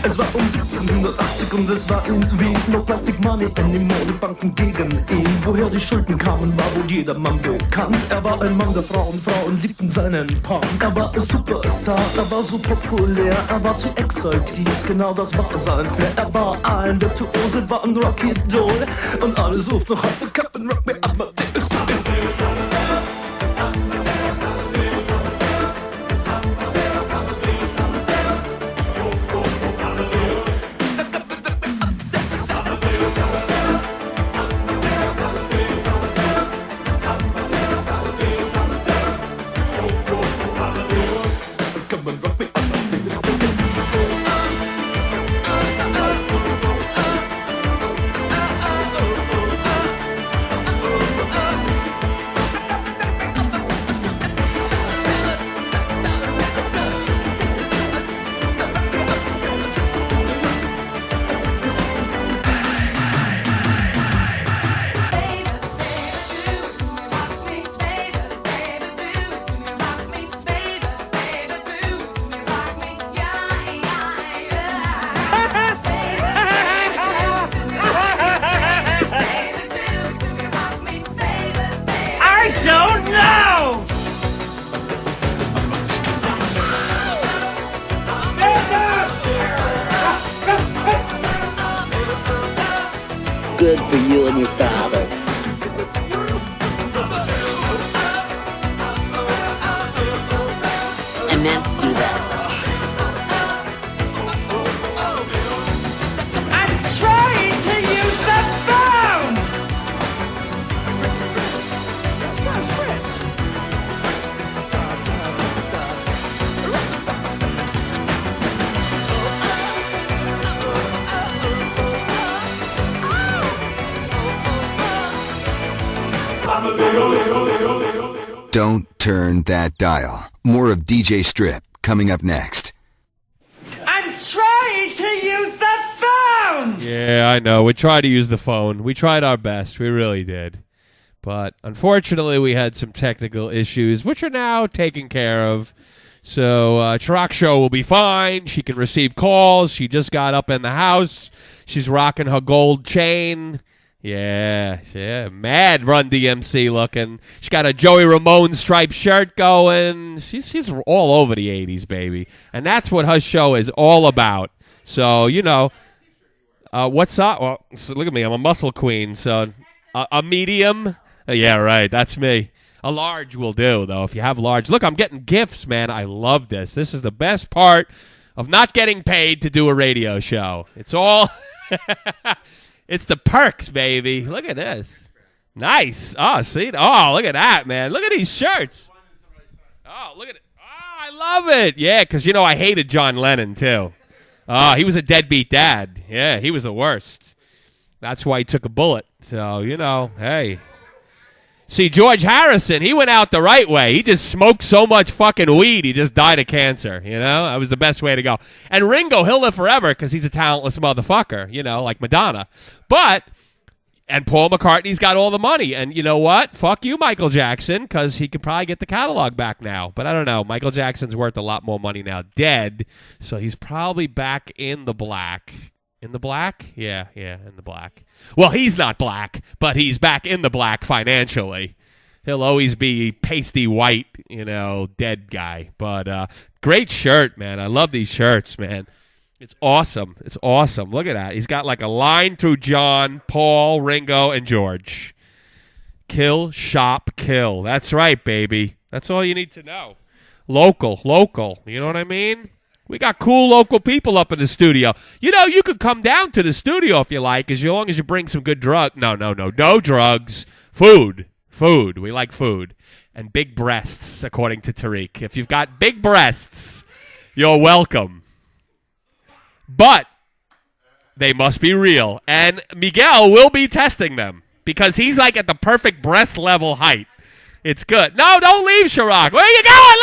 Es war um 1780 und es war in Wien. No Plastic Money anymore, die Banken gegen ihn. Woher die Schulden kamen, war wohl jedermann bekannt. Er war ein Mann der Frauen, Frauen liebten seinen Punk. Er war ein Superstar, er war so populär, er war zu exaltiert, genau das war sein Flair. Er war ein Virtuose, war ein Rockidol. Und alle suchten noch heute Captain Rock Me Amadeus. Good for you and your father. I meant to do that. I'm trying to use the phone! Don't turn that dial. More of DJ Strip coming up next. I'm trying to use the phone! Yeah, I know. We tried to use the phone. We tried our best. We really did. But unfortunately, we had some technical issues, which are now taken care of. So Chirac Show will be fine. She can receive calls. She just got up in the house. She's rocking her gold chain. Yeah, mad Run DMC looking. She got a Joey Ramone striped shirt going. She's all over the 80s, baby. And that's what her show is all about. So, you know, what's up? Well, so look at me. I'm a muscle queen. So a medium? Yeah, right. That's me. A large will do, though, if you have large. Look, I'm getting gifts, man. I love this. This is the best part of not getting paid to do a radio show. It's all... It's the perks, baby. Look at this. Nice. Oh, see? Oh, look at that, man. Look at these shirts. Oh, look at it. Oh, I love it. Yeah, because, you know, I hated John Lennon, too. Oh, he was a deadbeat dad. Yeah, he was the worst. That's why he took a bullet. So, you know, hey. See, George Harrison, he went out the right way. He just smoked so much fucking weed, he just died of cancer, you know? That was the best way to go. And Ringo, he'll live forever because he's a talentless motherfucker, you know, like Madonna. And Paul McCartney's got all the money. And you know what? Fuck you, Michael Jackson, because he could probably get the catalog back now. But I don't know. Michael Jackson's worth a lot more money now dead, so he's probably back in the black. In the black? Yeah, in the black. Well, he's not black, but he's back in the black financially. He'll always be pasty white, you know, dead guy. But great shirt, man. I love these shirts, man. It's awesome. It's awesome. Look at that. He's got like a line through John, Paul, Ringo, and George. Kill, shop, kill. That's right, baby. That's all you need to know. Local. You know what I mean? We got cool local people up in the studio. You know, you could come down to the studio if you like, as long as you bring some good drugs. No drugs. Food. We like food. And big breasts, according to Tariq. If you've got big breasts, you're welcome. But they must be real. And Miguel will be testing them because he's like at the perfect breast level height. It's good. No, don't leave, Chirac. Where are you going?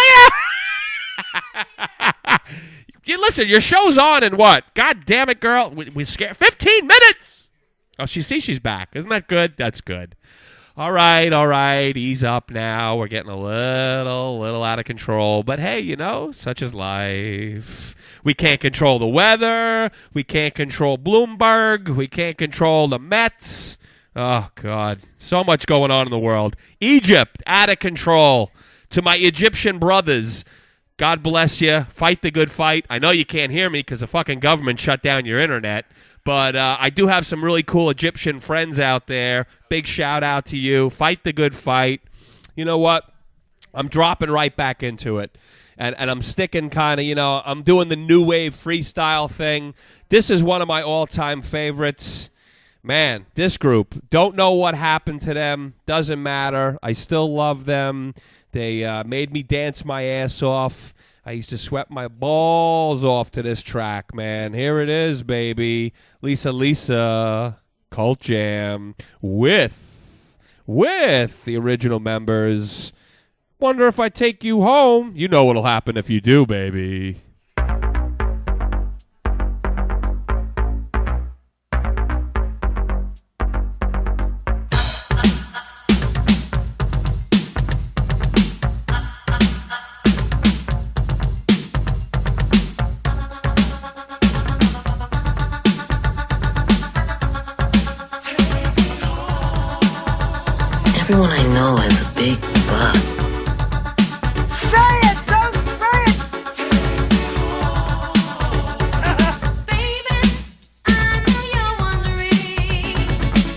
Look at listen, your show's on in what? God damn it, girl. We scared. 15 minutes. Oh, she's back. Isn't that good? That's good. All right. Ease up now. We're getting a little out of control. But hey, you know, such is life. We can't control the weather. We can't control Bloomberg. We can't control the Mets. Oh, God. So much going on in the world. Egypt, out of control. To my Egyptian brothers, God bless you. Fight the good fight. I know you can't hear me because the fucking government shut down your internet. But I do have some really cool Egyptian friends out there. Big shout out to you. Fight the good fight. You know what? I'm dropping right back into it. And I'm sticking kind of, you know, I'm doing the new wave freestyle thing. This is one of my all-time favorites. Man, this group, don't know what happened to them. Doesn't matter. I still love them. They made me dance my ass off. I used to sweat my balls off to this track, man. Here it is, baby. Lisa, Cult Jam, with the original members. Wonder if I take you home. You know what'll happen if you do, baby. Everyone I know has a big butt. Say it, don't say it. Baby, I know you're wondering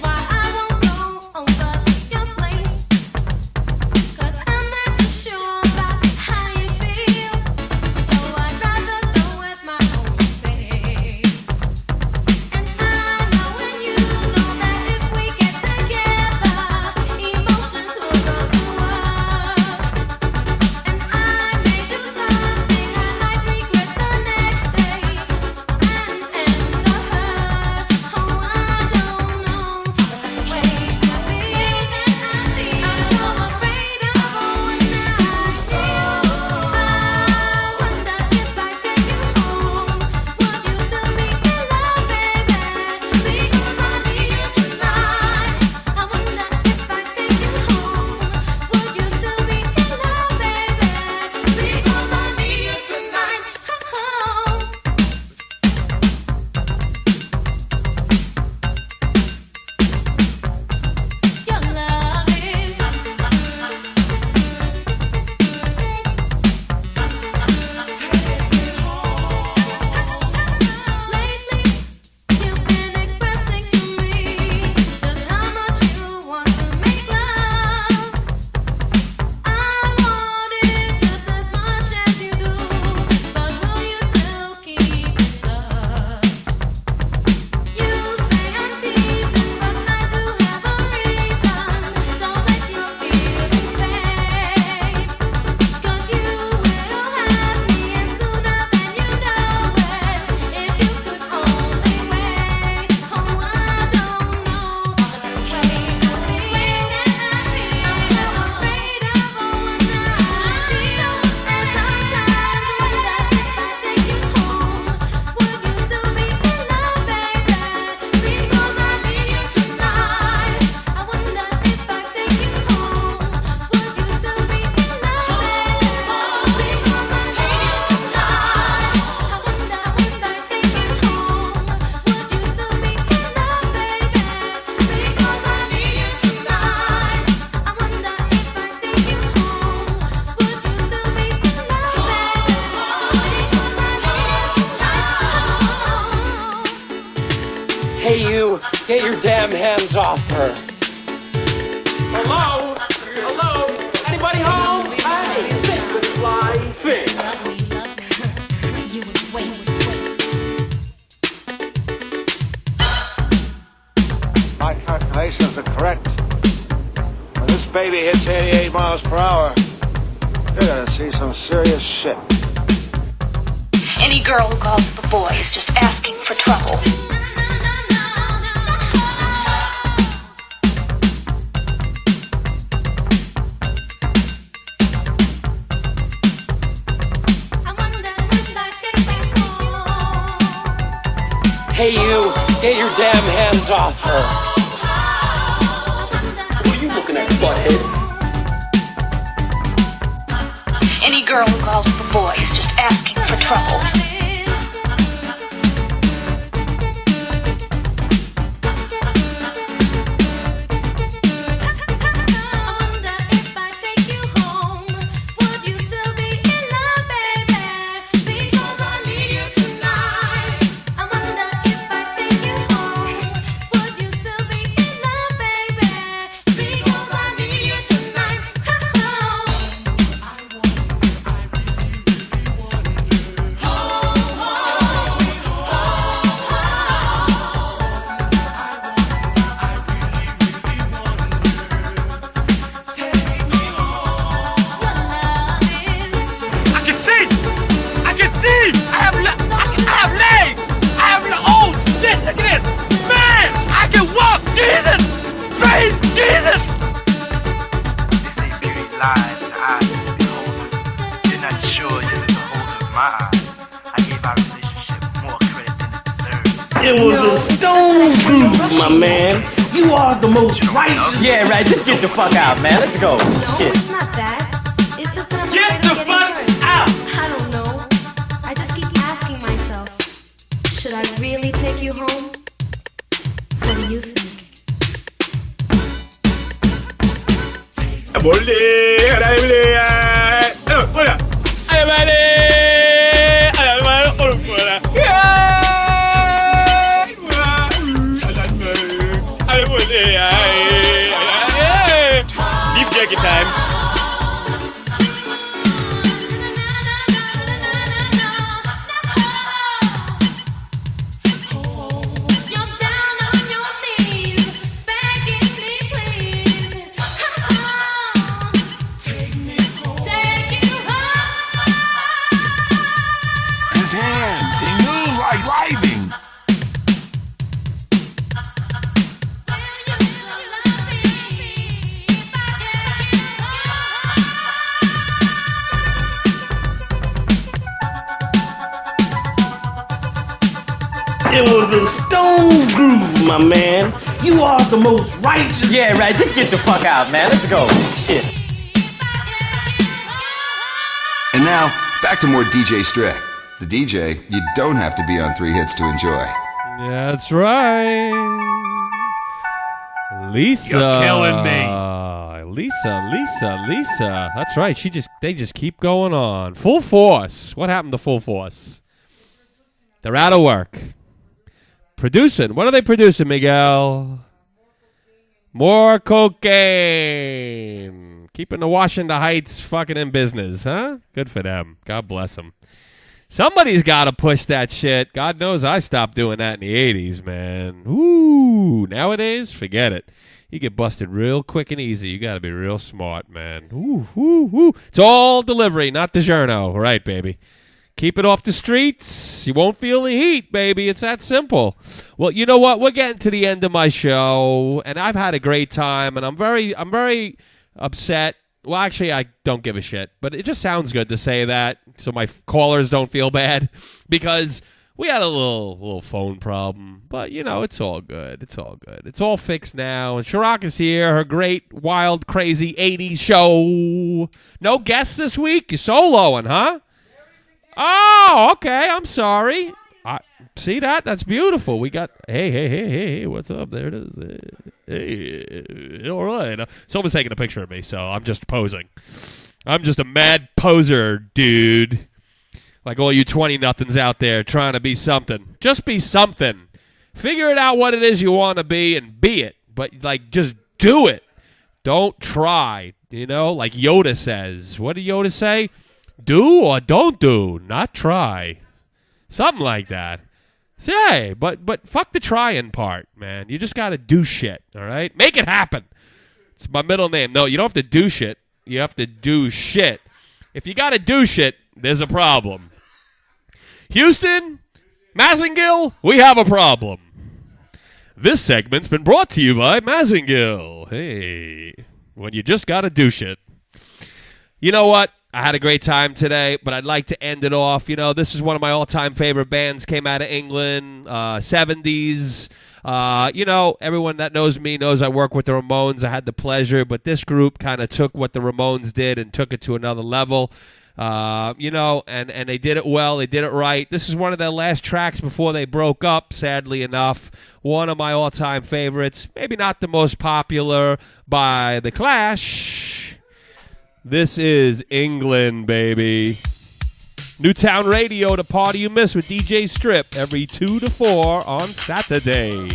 why I won't go over to your place. 'Cause I'm not too sure about how you feel. So I'd rather go at my own pace. And I know and you know that if we get together, emotions will go Hey, you, get your damn hands off her. Hello? Hello? Anybody home? Hey, think with fly, think. My calculations are correct. When this baby hits 88 miles per hour, you're gonna see some serious shit. Any girl who calls the boy is just asking for trouble. Hey, you, get your damn hands off her. What are you looking at, butthead? Any girl who calls the boy is just asking for trouble. It was a stone groove, my man. You are the most righteous. Yeah, right. Just get the fuck out, man. Let's go. Shit. It's not that. It's just that I'm Get the fuck out! I don't know. I just keep asking myself, should I really take you home? What do you think? Deep jacket time. His hands, he moves like lightning. It was a stone groove, my man. You are the most righteous. Yeah, right. Just get the fuck out, man. Let's go. Shit. And now, back to more DJ Strick. The DJ you don't have to be on 3 hits to enjoy. That's right. Lisa. You're killing me. Lisa. That's right. They just keep going on. Full Force. What happened to Full Force? They're out of work. Producing. What are they producing, Miguel? More cocaine. Keeping the Washington Heights fucking in business, huh? Good for them. God bless them. Somebody's got to push that shit. God knows I stopped doing that in the 80s, man. Ooh, nowadays, forget it. You get busted real quick and easy. You got to be real smart, man. Ooh. It's all delivery, not DiGiorno. Right, baby. Keep it off the streets. You won't feel the heat, baby. It's that simple. Well, you know what? We're getting to the end of my show, and I've had a great time, and I'm very upset. Well, actually, I don't give a shit, but it just sounds good to say that so my callers don't feel bad because we had a little phone problem, but, you know, it's all good. It's all good. It's all fixed now, and Chirac is here, her great, wild, crazy 80s show. No guests this week? You're soloing, huh? Oh, okay. I'm sorry. See that? That's beautiful. We got, hey, what's up? There it is. Hey, all right. Someone's taking a picture of me, so I'm just posing. I'm just a mad poser, dude. Like all you 20-nothings out there trying to be something. Just be something. Figure it out what it is you want to be and be it. But, like, just do it. Don't try. You know, like Yoda says. What did Yoda say? Do or don't do, not try. Something like that. Say, but fuck the trying part, man. You just got to do shit, all right? Make it happen. It's my middle name. No, you don't have to do shit. You have to do shit. If you got to do shit, there's a problem. Houston, Massengill, we have a problem. This segment's been brought to you by Massengill. Hey, when you just got to do shit. You know what? I had a great time today, but I'd like to end it off. You know, this is one of my all-time favorite bands. Came out of England, 70s. You know, everyone that knows me knows I work with the Ramones. I had the pleasure, but this group kind of took what the Ramones did and took it to another level. You know, and they did it well. They did it right. This is one of their last tracks before they broke up, sadly enough. One of my all-time favorites. Maybe not the most popular by The Clash. This is England, baby. Newtown Radio, the party you miss with DJ Strip every 2 to 4 on Saturday.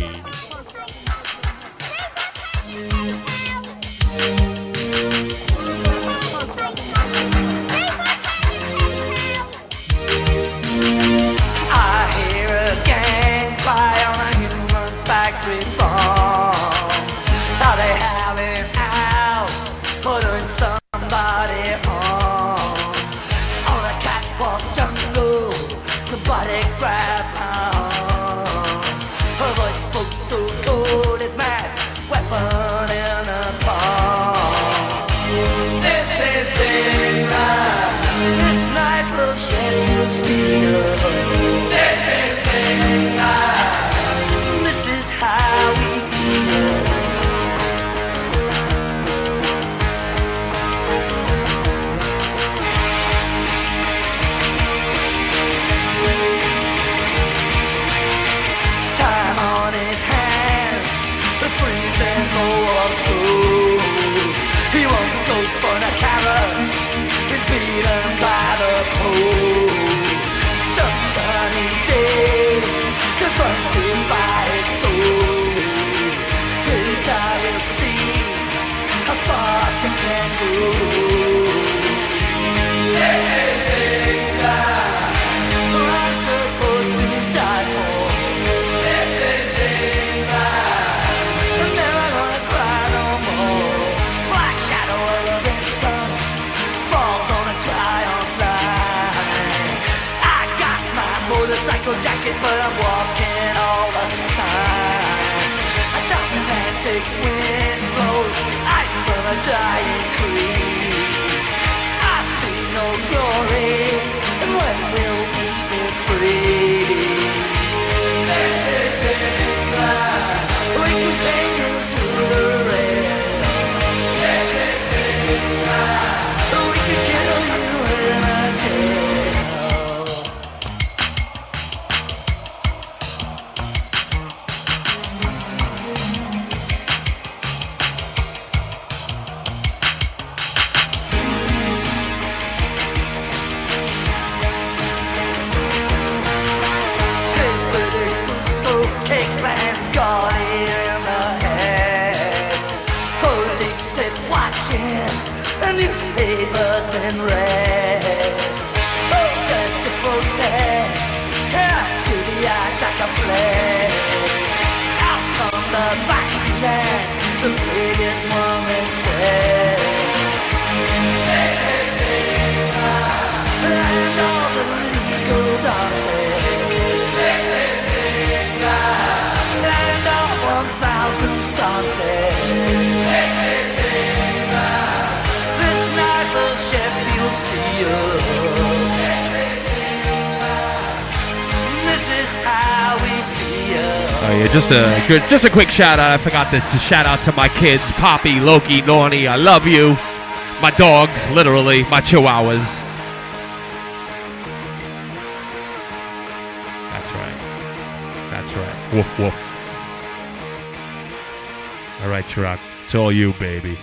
I hear a gang fly on a human factory farm. How they having house, ordering somebody on a catwalk jungle. Somebody grab my arm. Her voice spoke so cold it matched weapon in a palm. This is England. This knife will shed your steel. This is England. This is how we feel. Time on his hands, the freezing more fools. He won't go for the carrots, been beaten by the pole. Some sunny day, confronted by his soul. His eye will see how far she can go. This is England, I'm supposed to die for. This is England, I'm never gonna cry no more. Black shadow of the Vincent falls on a triumph line. I got my motorcycle jacket, but I'm walking all the time. A South Atlantic wind blows ice from a dying creek. I see no glory, and when will we be free? This is England, we continue to the rail. This is England, we can kill you in a jail. Hey, British boots go cake plan, got it in the head. Police sit watching, the newspaper's been read. Protest to protest, after the attack of fled. Out come the buttons and the biggest woman said, this is England, and all the legal dances. This is England, and all 1,000 stances. This is England, this night of Sheffield steel. This is England, this is how we feel. Oh yeah, just a quick shout out. I forgot to shout out to my kids, Poppy, Loki, Nornie. I love you. My dogs, literally, my chihuahuas. That's right. That's right. Woof woof. All right, Chirac. It's all you, baby.